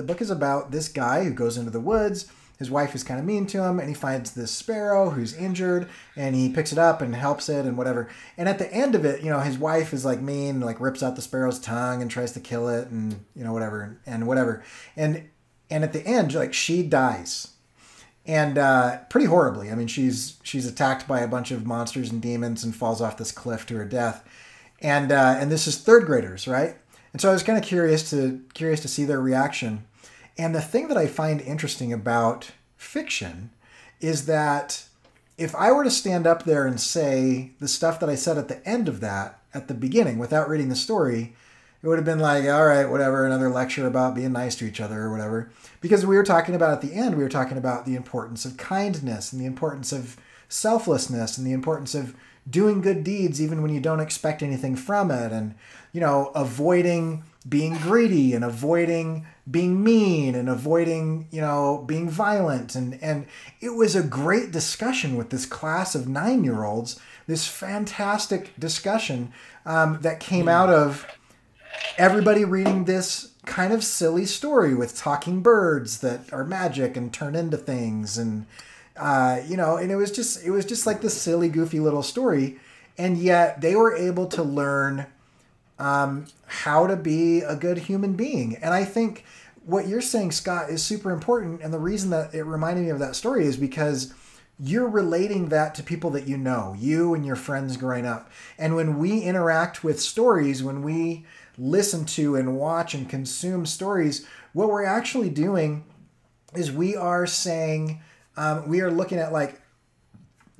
this guy who goes into the woods. His wife is kind of mean to him, and he finds this sparrow who's injured, and he picks it up and helps it and whatever. And at the end of it, his wife is like mean, like rips out the sparrow's tongue and tries to kill it, and whatever. And at the end, like, she dies, and pretty horribly. I mean, she's attacked by a bunch of monsters and demons and falls off this cliff to her death. And this is third graders, right? And so I was kind of curious to see their reaction. And the thing that I find interesting about fiction is that if I were to stand up there and say the stuff that I said at the end of that, at the beginning, without reading the story, it would have been like, all right, whatever, another lecture about being nice to each other or whatever. Because we were talking about, at the end, we were talking about the importance of kindness and the importance of selflessness and the importance of doing good deeds even when you don't expect anything from it, and avoiding being greedy and avoiding being mean and avoiding being violent, and it was a great discussion with this class of 9-year-olds, this fantastic discussion that came out of everybody reading this kind of silly story with talking birds that are magic and turn into things, and and it was just like this silly, goofy little story, and yet they were able to learn how to be a good human being. And I think what you're saying, Scott, is super important. And the reason that it reminded me of that story is because you're relating that to people that you and your friends growing up. And when we interact with stories, when we listen to and watch and consume stories, what we're actually doing is we are saying, we are looking at like,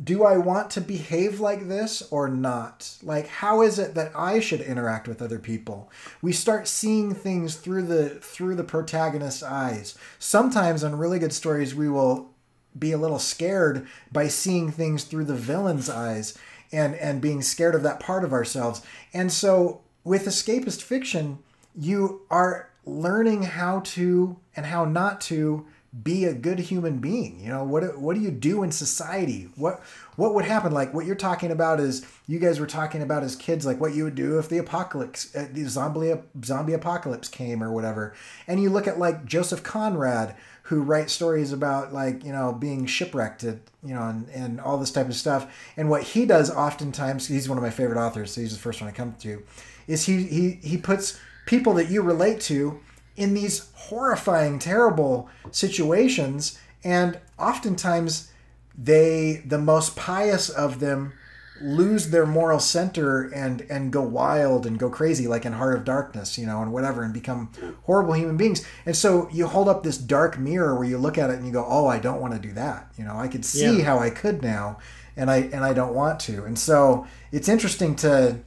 do I want to behave like this or not? Like, how is it that I should interact with other people? We start seeing things through the protagonist's eyes. Sometimes on really good stories, we will be a little scared by seeing things through the villain's eyes and being scared of that part of ourselves. And so with escapist fiction, you are learning how to and how not to be a good human being. You know, what do you do in society? What would happen? Like what you're talking about is, you guys were talking about as kids, like what you would do if the apocalypse, the zombie apocalypse came or whatever. And you look at like Joseph Conrad, who writes stories about like, you know, being shipwrecked, you know, and all this type of stuff. And what he does oftentimes, he's one of my favorite authors, so he's the first one I come to, is he puts people that you relate to in these horrifying, terrible situations, and oftentimes the most pious of them lose their moral center and go wild and go crazy, like in Heart of Darkness, you know, and whatever, and become horrible human beings. And so you hold up this dark mirror where you look at it and you go, oh, I don't want to do that. You know, I could see how I could now, and I don't want to. And so it's interesting to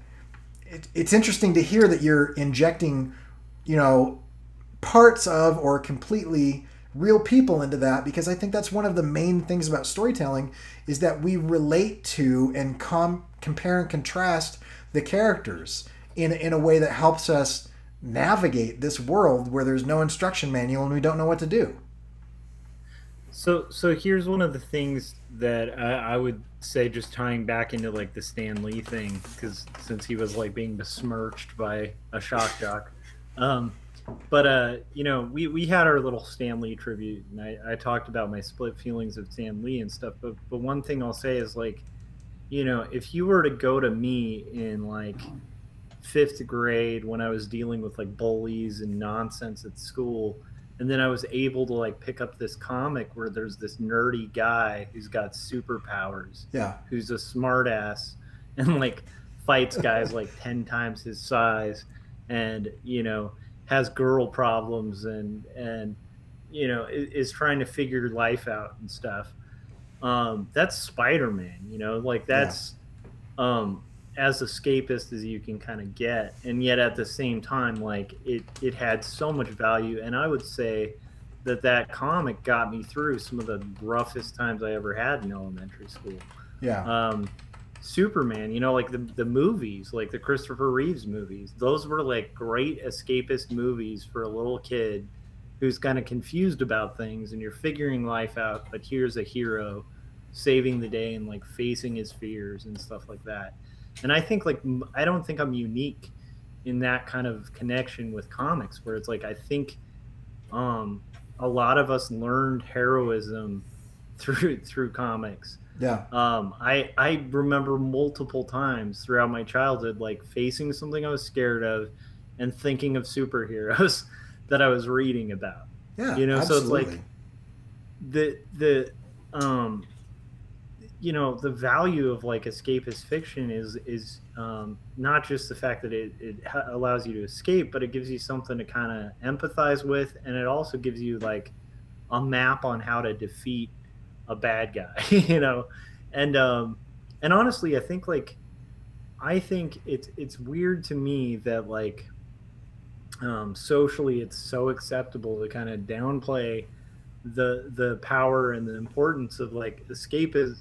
hear that you're injecting, you know, parts of or completely real people into that, because I think that's one of the main things about storytelling, is that we relate to and compare and contrast the characters in a way that helps us navigate this world where there's no instruction manual and we don't know what to do. So here's one of the things that I would say, just tying back into like the Stan Lee thing, because since he was like being besmirched by a shock jock. But you know, we had our little Stan Lee tribute, and I talked about my split feelings of Stan Lee and stuff. But one thing I'll say is, like, you know, if you were to go to me in like 5th grade when I was dealing with like bullies and nonsense at school, and then I was able to like pick up this comic where there's this nerdy guy who's got superpowers, who's a smartass, and like fights guys like 10 times his size, and, you know, has girl problems and you know, is trying to figure life out and stuff. That's Spider-Man, you know, like that's as escapist as you can kind of get, and yet at the same time, like it had so much value. And I would say that comic got me through some of the roughest times I ever had in elementary school. Superman, you know, like the movies, like the Christopher Reeves movies, those were like great escapist movies for a little kid who's kind of confused about things, and you're figuring life out, but here's a hero saving the day and like facing his fears and stuff like that. And I think, like, I don't think I'm unique in that kind of connection with comics, where it's like, I think a lot of us learned heroism through comics. I remember multiple times throughout my childhood, like facing something I was scared of and thinking of superheroes that I was reading about. You know, absolutely. So it's like you know, the value of like escapist fiction is not just the fact that it allows you to escape, but it gives you something to kind of empathize with, and it also gives you like a map on how to defeat a bad guy, you know. And honestly, I think it's weird to me that like socially it's so acceptable to kind of downplay the power and the importance of like escapist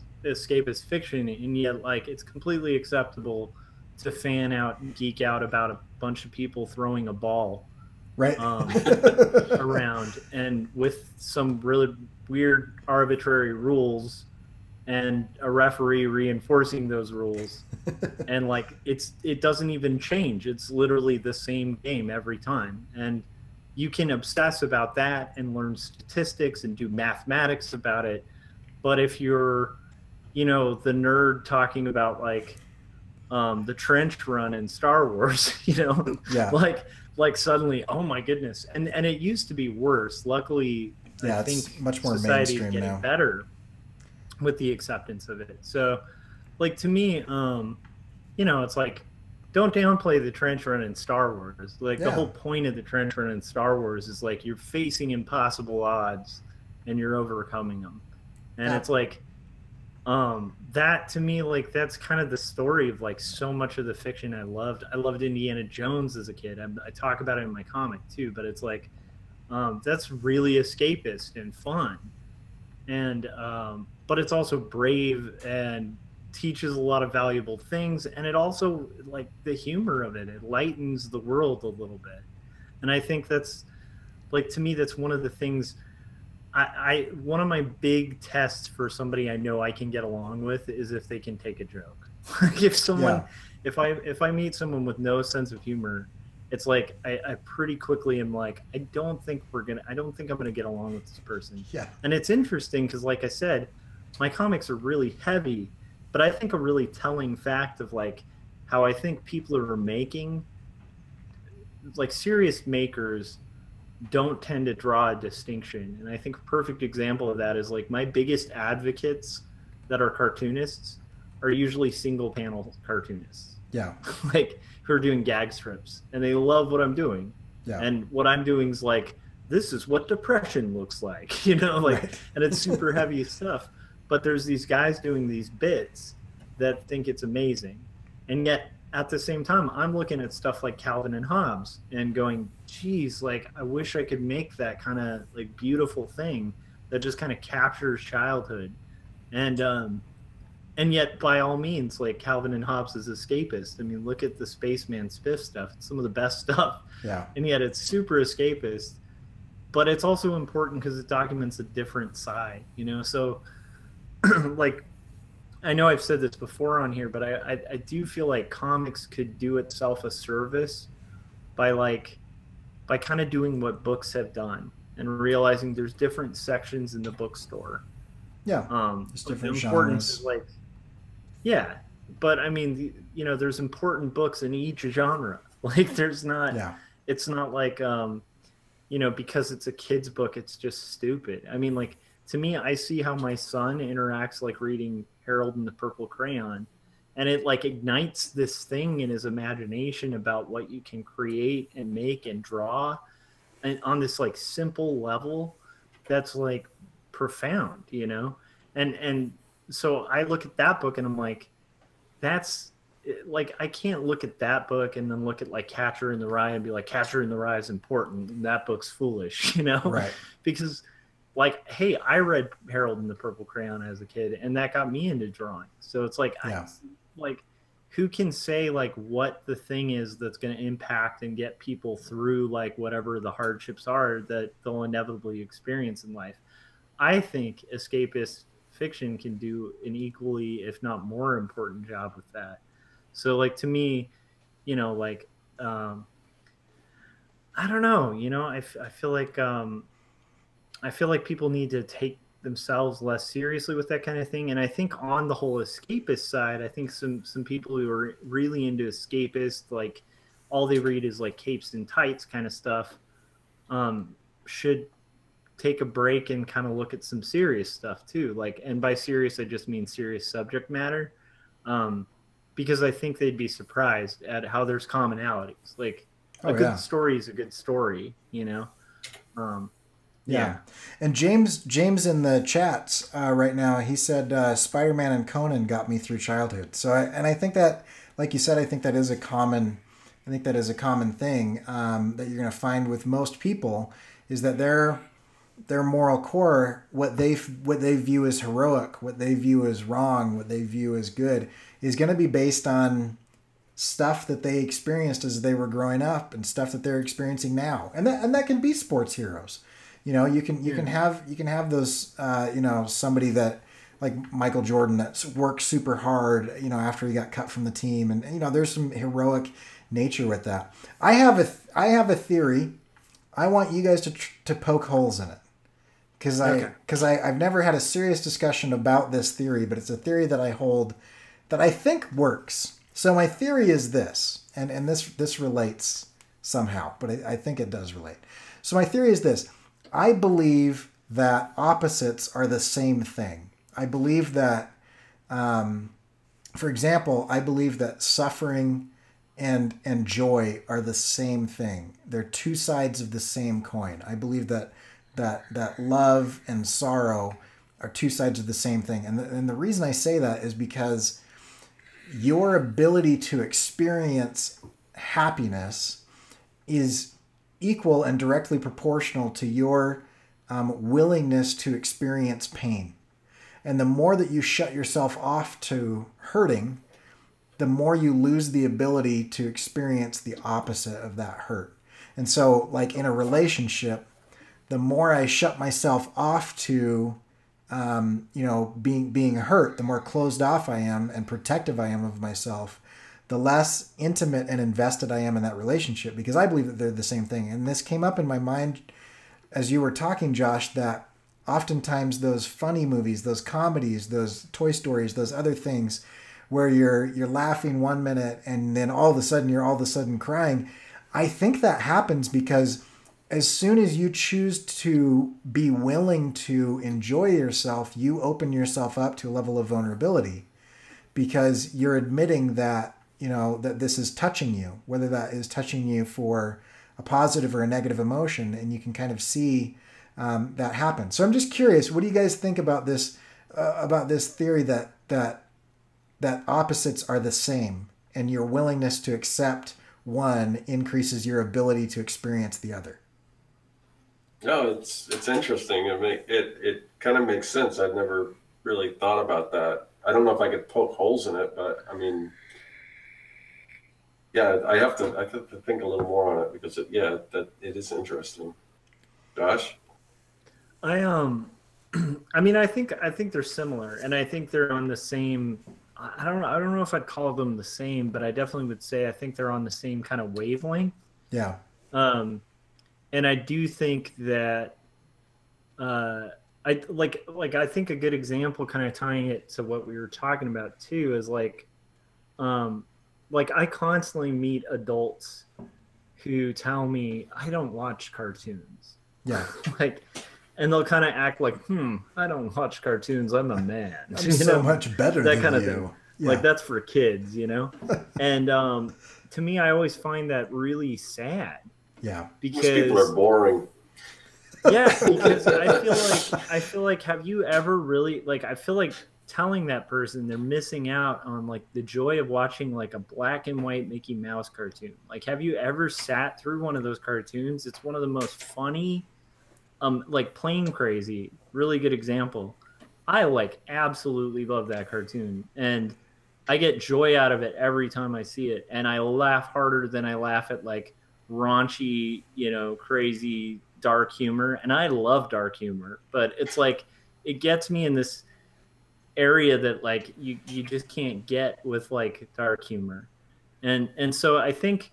fiction, and yet like it's completely acceptable to fan out and geek out about a bunch of people throwing a ball around, and with some really weird arbitrary rules and a referee reinforcing those rules. And like it doesn't even change, it's literally the same game every time. And you can obsess about that and learn statistics and do mathematics about it, but if you're, you know, the nerd talking about like the trench run in Star Wars, you know, like suddenly, oh my goodness. And it used to be worse. Luckily, I think it's much more society is mainstream getting now, better with the acceptance of it. So like to me, you know, it's like, don't downplay the trench run in Star Wars. Like the whole point of the trench run in Star Wars is like you're facing impossible odds and you're overcoming them. And it's like, that to me, like, that's kind of the story of like so much of the fiction I loved. I loved Indiana Jones as a kid. I talk about it in my comic too, but it's like, that's really escapist and fun. And, but it's also brave and teaches a lot of valuable things. And it also, like, the humor of it lightens the world a little bit. And I think that's, like, to me, that's one of the things one of my big tests for somebody I know I can get along with is if they can take a joke. Like, if someone, if I meet someone with no sense of humor, it's like I pretty quickly am like, I don't think I'm gonna get along with this person. Yeah. And it's interesting because, like I said, my comics are really heavy, but I think a really telling fact of like how I think people are making, like, serious makers don't tend to draw a distinction. And I think a perfect example of that is like my biggest advocates that are cartoonists are usually single panel cartoonists. Yeah. Like, who are doing gag strips, and they love what I'm doing. Yeah. And what I'm doing is like, this is what depression looks like, you know, like, right. And it's super heavy stuff. But there's these guys doing these bits that think it's amazing. And yet at the same time, I'm looking at stuff like Calvin and Hobbes and going, geez, like, I wish I could make that kind of like beautiful thing that just kind of captures childhood. And yet, by all means, like, Calvin and Hobbes is escapist. I mean, look at the Spaceman Spiff stuff. It's some of the best stuff. Yeah. And yet it's super escapist. But it's also important because it documents a different side, you know? So, like, I know I've said this before on here, but I do feel like comics could do itself a service by kind of doing what books have done and realizing there's different sections in the bookstore. Yeah. There's different importance genres. Is like, yeah, but I mean, you know, there's important books in each genre. Like, there's not, it's not like, you know, because it's a kid's book, it's just stupid. I mean, like, to me, I see how my son interacts, like, reading Harold and the Purple Crayon, and it like ignites this thing in his imagination about what you can create and make and draw, and on this like simple level that's like profound, you know. And so I look at that book and I'm like, that's like, I can't look at that book and then look at like Catcher in the Rye and be like, Catcher in the Rye is important and that book's foolish, you know. Right. Because, like, hey, I read Harold and the Purple Crayon as a kid, and that got me into drawing. So it's like, like, who can say like what the thing is that's going to impact and get people through like whatever the hardships are that they'll inevitably experience in life? I think escapist fiction can do an equally, if not more important job with that. So, like, to me, you know, like, I don't know, you know, I feel like people need to take themselves less seriously with that kind of thing. And I think on the whole escapist side, I think some people who are really into escapist, like, all they read is like capes and tights kind of stuff, should take a break and kind of look at some serious stuff too. Like, and by serious, I just mean serious subject matter. Because I think they'd be surprised at how there's commonalities. Like, a good story is a good story, you know? Yeah. And James in the chats right now, he said Spider-Man and Conan got me through childhood. So I think that, like you said, I think that is a common thing that you're going to find with most people, is that their moral core, what they view as heroic, what they view as wrong, what they view as good, is going to be based on stuff that they experienced as they were growing up and stuff that they're experiencing now. And that can be sports heroes. You know, you can have those, you know, somebody that, like Michael Jordan, that worked super hard, you know, after he got cut from the team, and you know, there's some heroic nature with that. I have a theory. I want you guys to poke holes in it, because I've never had a serious discussion about this theory, but it's a theory that I hold that I think works. So my theory is this, and this relates somehow, but I think it does relate. So my theory is this. I believe that opposites are the same thing. I believe that, for example, I believe that suffering and joy are the same thing. They're two sides of the same coin. I believe that love and sorrow are two sides of the same thing. And the reason I say that is because your ability to experience happiness is equal and directly proportional to your willingness to experience pain. And the more that you shut yourself off to hurting, the more you lose the ability to experience the opposite of that hurt. And so, like in a relationship, the more I shut myself off to, being hurt, the more closed off I am and protective I am of myself, the less intimate and invested I am in that relationship, because I believe that they're the same thing. And this came up in my mind as you were talking, Josh, that oftentimes those funny movies, those comedies, those Toy Stories, those other things where you're laughing 1 minute and then all of a sudden you're crying. I think that happens because as soon as you choose to be willing to enjoy yourself, you open yourself up to a level of vulnerability, because you're admitting that, that this is touching you, whether that is touching you for a positive or a negative emotion, and you can kind of see that happen. So I'm just curious, what do you guys think about this theory that opposites are the same, and your willingness to accept one increases your ability to experience the other? No, it's interesting. I mean, it kind of makes sense. I've never really thought about that. I don't know if I could poke holes in it, but I mean, yeah, I have to think a little more on it, because it is interesting. Josh? I mean, I think they're similar, and I think they're on the same. I don't know if I'd call them the same, but I definitely would say I think they're on the same kind of wavelength. Yeah. And I do think that I think a good example, kind of tying it to what we were talking about too, is like I constantly meet adults who tell me I don't watch cartoons. Yeah. And they'll kind of act like, I don't watch cartoons. I'm a man. I'm so much better that than kind of you. thing. Yeah. Like, that's for kids, And to me, I always find that really sad. Yeah. Because these people are boring. Yeah, because I feel like have you ever really, I feel like telling that person they're missing out on the joy of watching a black and white Mickey Mouse cartoon. Have you ever sat through one of those cartoons? It's one of the most funny, Plane Crazy, really good example. I absolutely love that cartoon, and I get joy out of it every time I see it, and I laugh harder than I laugh at raunchy, crazy dark humor. And I love dark humor, but it's it gets me in this area that you just can't get with dark humor. And so I think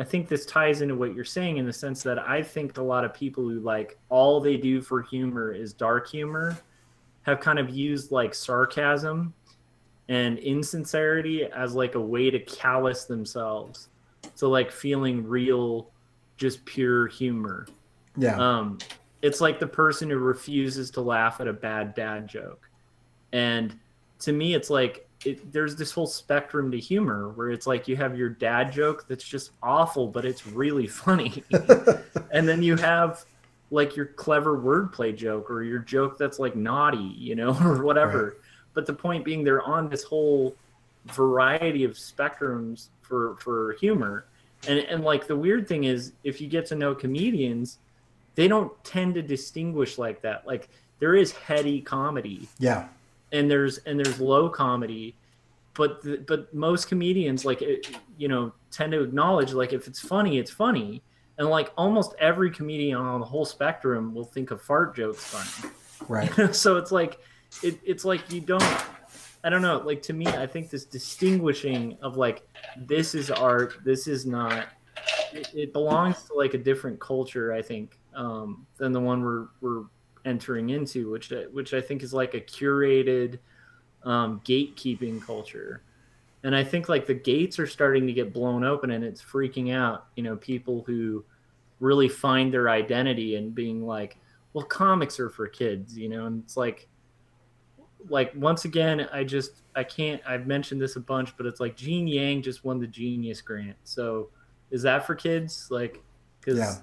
this ties into what you're saying, in the sense that I think a lot of people who all they do for humor is dark humor have kind of used sarcasm and insincerity as a way to callous themselves to feeling real, just pure humor. Yeah. It's like the person who refuses to laugh at a bad dad joke. And to me, it's there's this whole spectrum to humor where it's you have your dad joke that's just awful, but it's really funny. And then you have your clever wordplay joke, or your joke that's naughty, or whatever. Right. But the point being, they're on this whole variety of spectrums for humor. And the weird thing is, if you get to know comedians, they don't tend to distinguish like that. There is heady comedy. Yeah. And there's low comedy, but most comedians tend to acknowledge if it's funny, it's funny. And almost every comedian on the whole spectrum will think a fart joke's funny. Right. So it's it's you don't, I don't know, to me, I think this distinguishing of this is art, this is not, it belongs to a different culture, I think, than the one we're entering into, which I think is a curated gatekeeping culture. And I think the gates are starting to get blown open, and it's freaking out, people who really find their identity in being well, comics are for kids, and it's once again, I can't, I've mentioned this a bunch, but it's Gene Yang just won the Genius Grant. So is that for kids? Because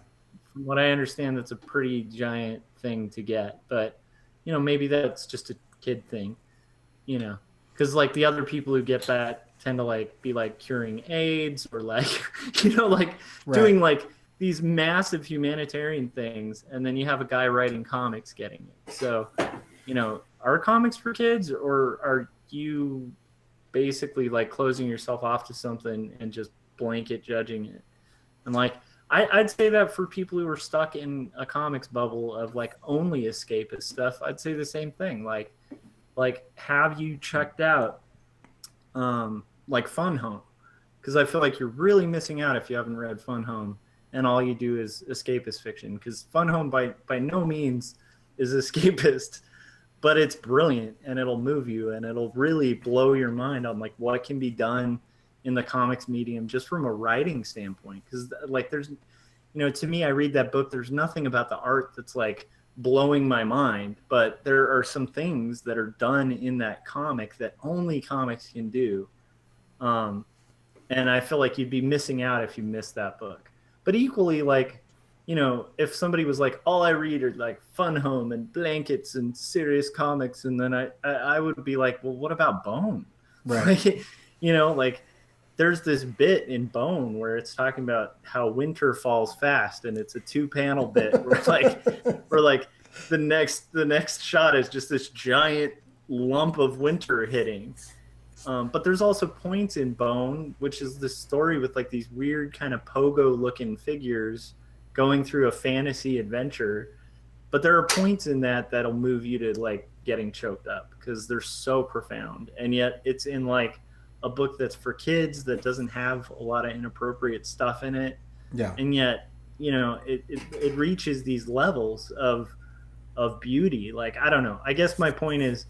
from what I understand, that's a pretty giant thing to get. But, you know, maybe that's just a kid thing, you know, because like the other people who get that tend to like be like curing AIDS or like, you know, like doing like these massive humanitarian things. And then you have a guy writing comics getting it. So, you know, are comics for kids, or are you basically like closing yourself off to something and just blanket judging it? And like, I'd say that for people who are stuck in a comics bubble of like only escapist stuff, I'd say the same thing. Like have you checked out like Fun Home? Because I feel like you're really missing out if you haven't read Fun Home and all you do is escapist fiction. Because Fun Home by no means is escapist, but it's brilliant and it'll move you and it'll really blow your mind on like what can be done in the comics medium just from a writing standpoint. Because like there's, you know, to me, I read that book, there's nothing about the art that's like blowing my mind, but there are some things that are done in that comic that only comics can do. And I feel like you'd be missing out if you missed that book. But equally, like, you know, if somebody was like, all I read are like Fun Home and blankets and serious comics, and then I would be like, well, what about Bone? Right. Like, you know, like there's this bit in Bone where it's talking about how winter falls fast, and it's a 2-panel bit where like the next shot is just this giant lump of winter hitting. But there's also points in Bone, which is the story with like these weird kind of pogo looking figures going through a fantasy adventure. But there are points in that'll move you to like getting choked up because they're so profound. And yet it's in like a book that's for kids that doesn't have a lot of inappropriate stuff in it. Yeah. And yet, you know, it reaches these levels of beauty. Like, I don't know. I guess my point is,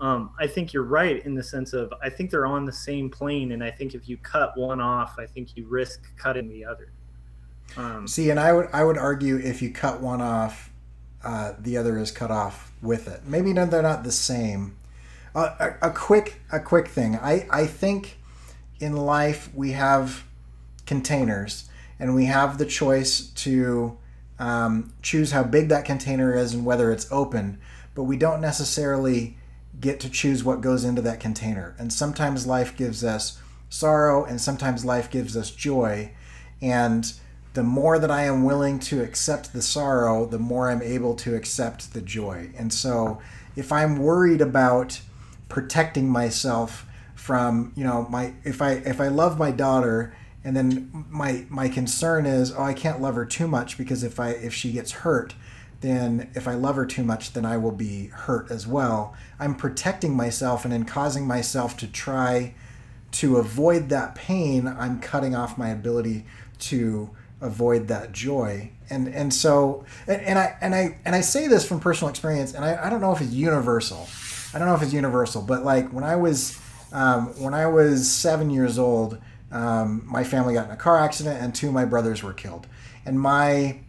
I think you're right in the sense of, I think they're on the same plane. And I think if you cut one off, I think you risk cutting the other. See, and I would argue if you cut one off, the other is cut off with it. Maybe they're not the same. A quick thing. I think in life we have containers, and we have the choice to choose how big that container is and whether it's open, but we don't necessarily get to choose what goes into that container. And sometimes life gives us sorrow, and sometimes life gives us joy. And the more that I am willing to accept the sorrow, the more I'm able to accept the joy. And so if I'm worried about protecting myself from, you know, if I love my daughter, and then my concern is, oh, I can't love her too much, because if she gets hurt, then if I love her too much, then I will be hurt as well. I'm protecting myself, and in causing myself to try to avoid that pain, I'm cutting off my ability to avoid that joy. And so I say this from personal experience, and I don't know if it's universal. But like when I was 7 years old, my family got in a car accident, and 2 of my brothers were killed. And my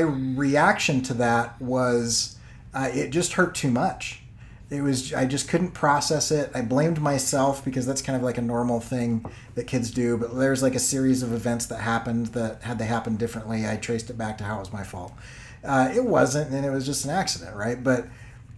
reaction to that was it just hurt too much. I just couldn't process it. I blamed myself, because that's kind of like a normal thing that kids do. But there's like a series of events that happened that, had they happened differently, I traced it back to how it was my fault. It wasn't, and it was just an accident, right? But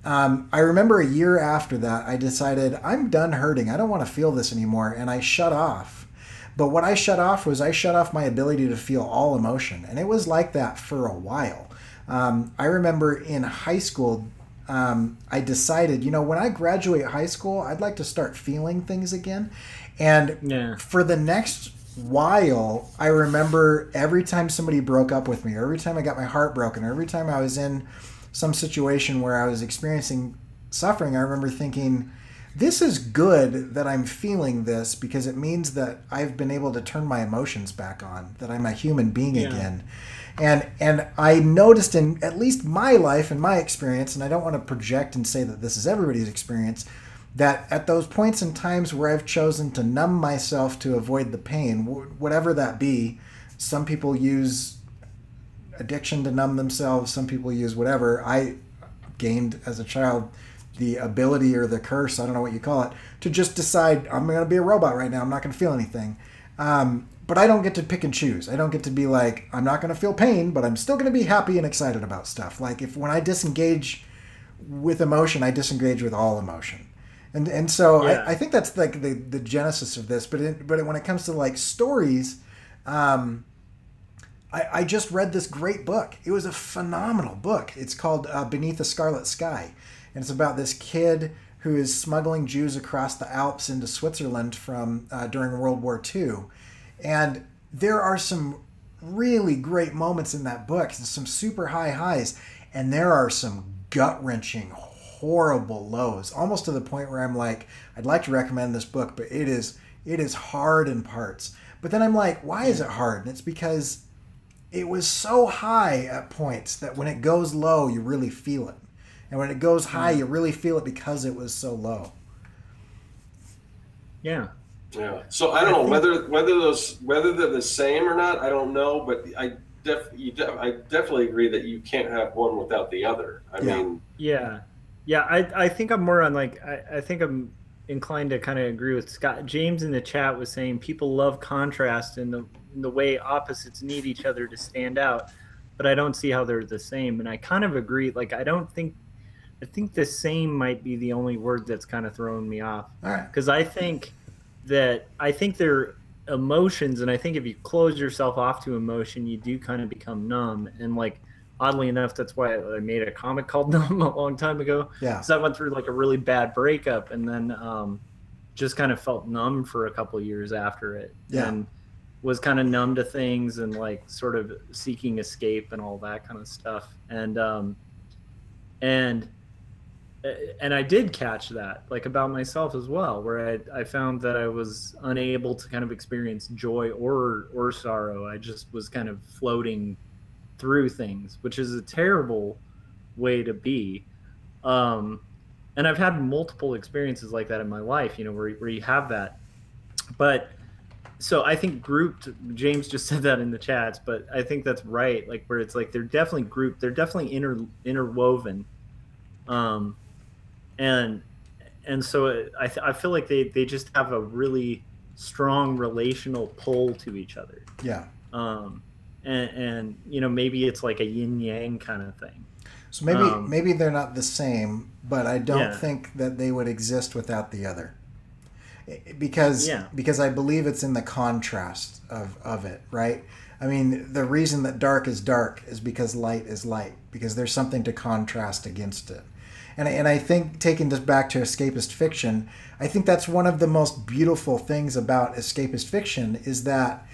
I remember a year after that, I decided I'm done hurting. I don't want to feel this anymore, and I shut off. But what I shut off was I shut off my ability to feel all emotion, and it was like that for a while. I remember in high school, I decided, you know, when I graduate high school, I'd like to start feeling things again. And for the next while, I remember every time somebody broke up with me, or every time I got my heart broken, or every time I was in some situation where I was experiencing suffering, I remember thinking, this is good that I'm feeling this, because it means that I've been able to turn my emotions back on, that I'm a human being again. And I noticed in at least my life and my experience, and I don't want to project and say that this is everybody's experience, that at those points and times where I've chosen to numb myself to avoid the pain, whatever that be, some people use addiction to numb themselves, some people use whatever. I gained as a child the ability, or the curse, I don't know what you call it, to just decide I'm going to be a robot right now, I'm not going to feel anything. But I don't get to pick and choose. I don't get to be like, I'm not going to feel pain, but I'm still going to be happy and excited about stuff. Like when I disengage with emotion, I disengage with all emotion. And so Yeah. I think that's like the genesis of this. But when it comes to like stories, I just read this great book. It was a phenomenal book. It's called Beneath the Scarlet Sky. And it's about this kid who is smuggling Jews across the Alps into Switzerland from during World War II. And there are some really great moments in that book, and some super high highs. And there are some gut-wrenching, horrible lows, almost to the point where I'm like, I'd like to recommend this book, but it is hard in parts. But then I'm like, why is it hard? And it's because it was so high at points that when it goes low, you really feel it. And when it goes high, you really feel it because it was so low. Yeah. Yeah. So I don't know whether they're the same or not. I don't know, but I definitely agree that you can't have one without the other. I mean. Yeah. Yeah. I think I'm more on like I think I'm inclined to kind of agree with Scott. James in the chat was saying people love contrast in the way opposites need each other to stand out, but I don't see how they're the same. And I kind of agree. Like I think the same might be the only word that's kind of throwing me off. All right. Because I think they're emotions, and I think if you close yourself off to emotion, you do kind of become numb. And like oddly enough, that's why I made a comic called Numb a long time ago. Yeah. Because I went through like a really bad breakup, and then just kind of felt numb for a couple years after it. Yeah. And was kind of numb to things and like sort of seeking escape and all that kind of stuff. And I did catch that, like about myself as well, where I found that I was unable to kind of experience joy or sorrow. I just was kind of floating through things, which is a terrible way to be. And I've had multiple experiences like that in my life, you know, where you have that. But so I think grouped, James just said that in the chats, but I think that's right. Like where it's like they're definitely grouped, they're definitely interwoven. And so I feel like they just have a really strong relational pull to each other. Yeah. And you know, maybe it's like a yin yang kind of thing. So maybe they're not the same, but I don't think that they would exist without the other. Because I believe it's in the contrast of it, right? I mean, the reason that dark is because light is light, because there's something to contrast against it. And I think, taking this back to escapist fiction, I think that's one of the most beautiful things about escapist fiction is that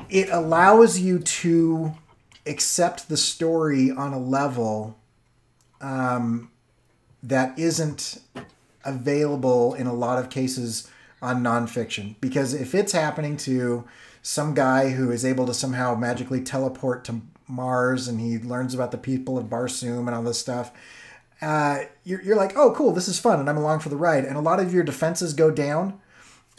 it allows you to accept the story on a level that isn't available in a lot of cases on nonfiction. Because if it's happening to some guy who is able to somehow magically teleport to Mars and he learns about the people of Barsoom and all this stuff, you're like, oh, cool, this is fun, and I'm along for the ride. And a lot of your defenses go down.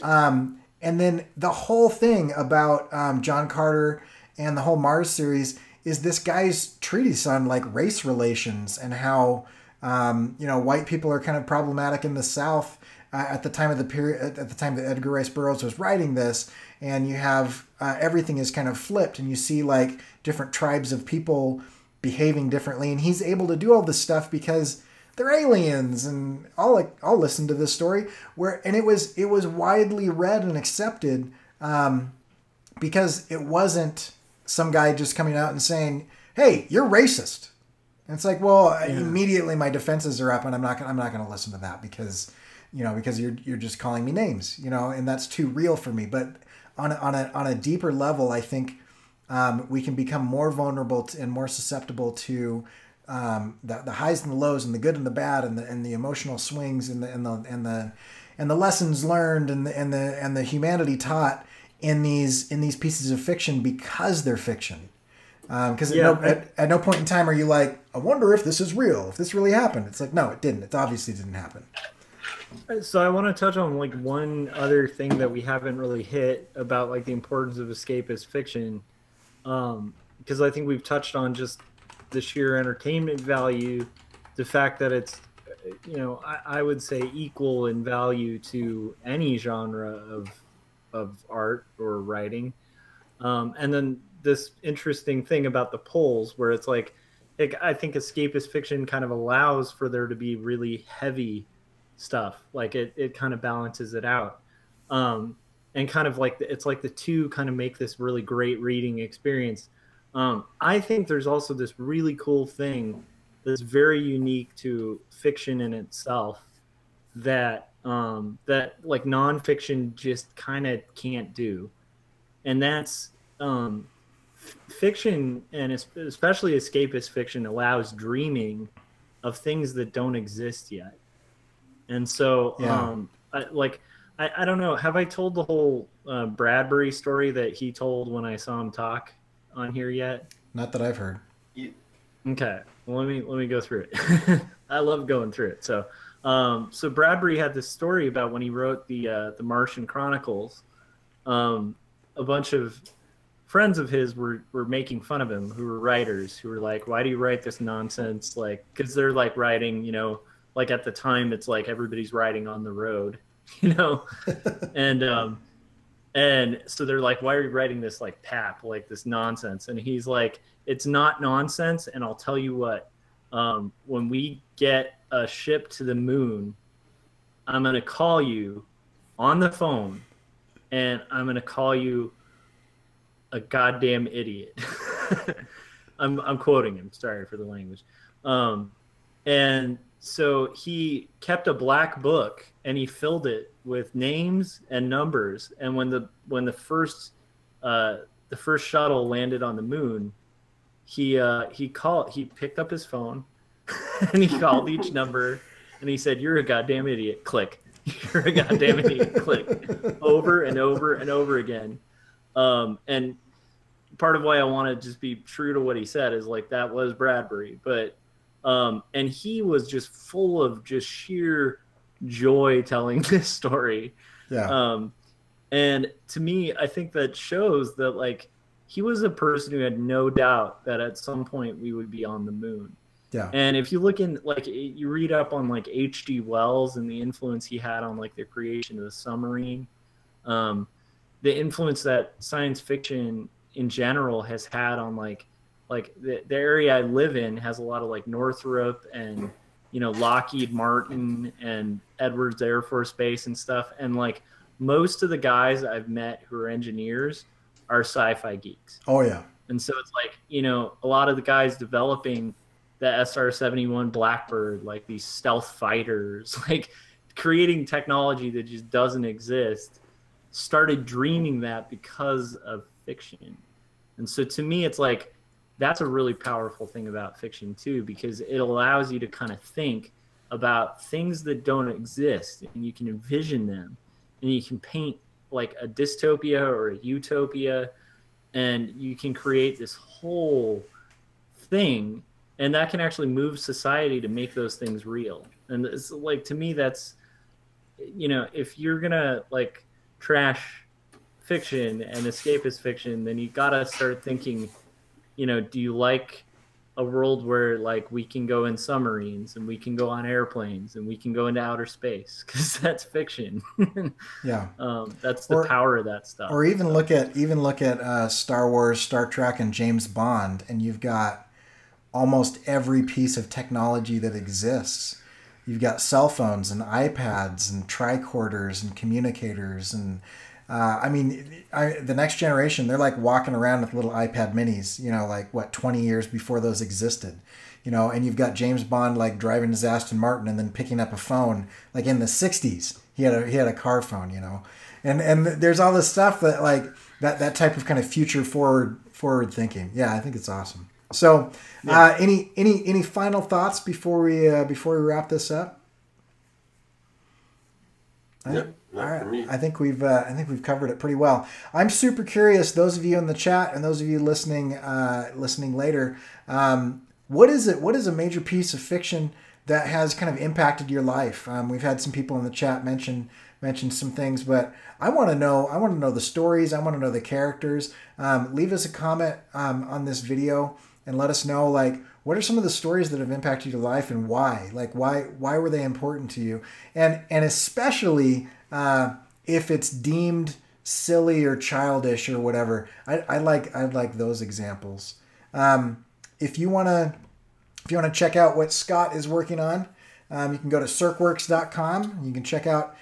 And then the whole thing about John Carter and the whole Mars series is this guy's treatise on like race relations and how white people are kind of problematic in the South at the time of the period, at the time that Edgar Rice Burroughs was writing this. And you have everything is kind of flipped, and you see like different tribes of people behaving differently, and he's able to do all this stuff because they're aliens. And I'll listen to this story and it was widely read and accepted because it wasn't some guy just coming out and saying, "Hey, you're racist." And it's like, well, immediately my defenses are up, and I'm not going to listen to that because you're just calling me names, and that's too real for me. But on a deeper level, I think we can become more vulnerable and more susceptible to the highs and the lows, and the good and the bad, and the emotional swings, and the lessons learned, and the humanity taught in these pieces of fiction because they're fiction. Because at no point in time are you like, I wonder if this is real, if this really happened. It's like, no, it didn't. It obviously didn't happen. So I want to touch on like one other thing that we haven't really hit about like the importance of escapist fiction. Because I think we've touched on just the sheer entertainment value, the fact that it's, I would say equal in value to any genre of art or writing. And then this interesting thing about the poles where it's like I think escapist fiction kind of allows for there to be really heavy stuff. Like it kind of balances it out. And kind of like it's like the two kind of make this really great reading experience. I think there's also this really cool thing that's very unique to fiction in itself that that like nonfiction just kind of can't do, and that's fiction, and especially escapist fiction allows dreaming of things that don't exist yet. And so I don't know, have I told the whole Bradbury story that he told when I saw him talk on here yet? Not that I've heard. Okay, well, let me go through it. I love going through it. So so Bradbury had this story about when he wrote the Martian Chronicles. A bunch of friends of his were making fun of him, who were writers, who were like, why do you write this nonsense? Like, because they're like writing, you know, like at the time it's like everybody's writing on the road, you know. And so they're like, why are you writing this like pap, like this nonsense? And he's like, it's not nonsense, and I'll tell you what, when we get a ship to the moon, I'm gonna call you on the phone and I'm gonna call you a goddamn idiot. I'm quoting him, sorry for the language. And so he kept a black book and he filled it with names and numbers, and when the first shuttle landed on the moon, he picked up his phone and he called each number and he said, "You're a goddamn idiot," click. "You're a goddamn idiot," click, over and over and over again. And part of why I want to just be true to what he said is like, that was Bradbury, but and he was just full of just sheer joy telling this story. Yeah. And to me, I think that shows that like he was a person who had no doubt that at some point we would be on the moon. Yeah. And if you look in, like, you read up on like H.G. Wells and the influence he had on like the creation of the submarine, the influence that science fiction in general has had on like the area I live in has a lot of like Northrop and, you know, Lockheed Martin and Edwards Air Force Base and stuff. And like most of the guys I've met who are engineers are sci-fi geeks. Oh yeah. And so it's like, you know, a lot of the guys developing the SR-71 Blackbird, like these stealth fighters, like creating technology that just doesn't exist, started dreaming that because of fiction. And so to me, it's like, that's a really powerful thing about fiction too, because it allows you to kind of think about things that don't exist, and you can envision them, and you can paint like a dystopia or a utopia, and you can create this whole thing, and that can actually move society to make those things real. And it's like, to me, that's, you know, if you're gonna like trash fiction and escapist fiction, then you gotta start thinking, you know, do you like a world where like we can go in submarines and we can go on airplanes and we can go into outer space? Because that's fiction. Yeah. That's the power of that stuff. Or even look at Star Wars, Star Trek, and James Bond, and you've got almost every piece of technology that exists. You've got cell phones and iPads and tricorders and communicators, and I mean, the next generation, they're like walking around with little iPad minis, you know, like what, 20 years before those existed, you know. And you've got James Bond like driving his Aston Martin and then picking up a phone. Like in the 60s, he had a car phone, you know. And there's all this stuff that like that type of kind of future forward thinking. Yeah, I think it's awesome. So, yeah. Any final thoughts before we wrap this up? Yep. All right. I think we've covered it pretty well. I'm super curious, those of you in the chat and those of you listening later, what is a major piece of fiction that has kind of impacted your life? We've had some people in the chat mention some things, but I want to know the stories. I want to know the characters. Leave us a comment on this video and let us know, like, what are some of the stories that have impacted your life and why? Like, why were they important to you? And especially if it's deemed silly or childish or whatever. I like those examples. If you wanna check out what Scott is working on, you can go to circworks.com. You can check out.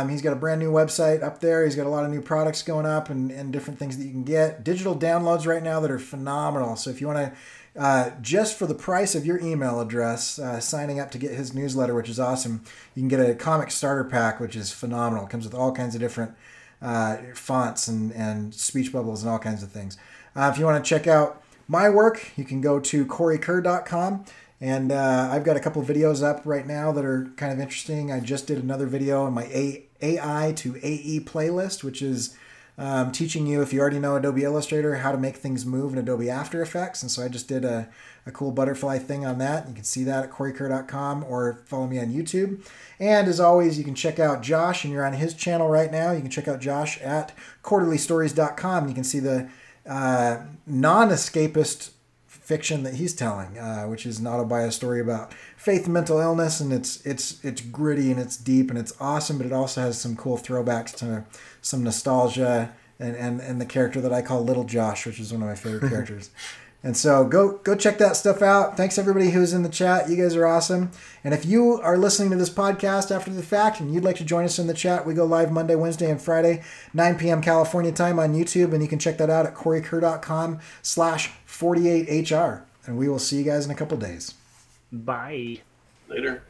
He's got a brand new website up there. He's got a lot of new products going up and different things that you can get. Digital downloads right now that are phenomenal. So if you want to, just for the price of your email address, signing up to get his newsletter, which is awesome, you can get a comic starter pack, which is phenomenal. It comes with all kinds of different fonts and speech bubbles and all kinds of things. If you want to check out my work, you can go to corykerr.com. And I've got a couple of videos up right now that are kind of interesting. I just did another video on my AI to AE playlist, which is teaching you, if you already know Adobe Illustrator, how to make things move in Adobe After Effects. And so I just did a cool butterfly thing on that. You can see that at corykerr.com or follow me on YouTube. And as always, you can check out Josh, and you're on his channel right now. You can check out Josh at quarterlystories.com. You can see the non-escapist fiction that he's telling, which is an autobiography story about faith and mental illness, and it's gritty and it's deep and it's awesome, but it also has some cool throwbacks to some nostalgia and the character that I call Little Josh, which is one of my favorite characters. And so go check that stuff out. Thanks everybody who's in the chat. You guys are awesome. And if you are listening to this podcast after the fact and you'd like to join us in the chat, we go live Monday, Wednesday, and Friday, 9 p.m. California time on YouTube. And you can check that out at corykerr.com/48hr. And we will see you guys in a couple days. Bye. Later.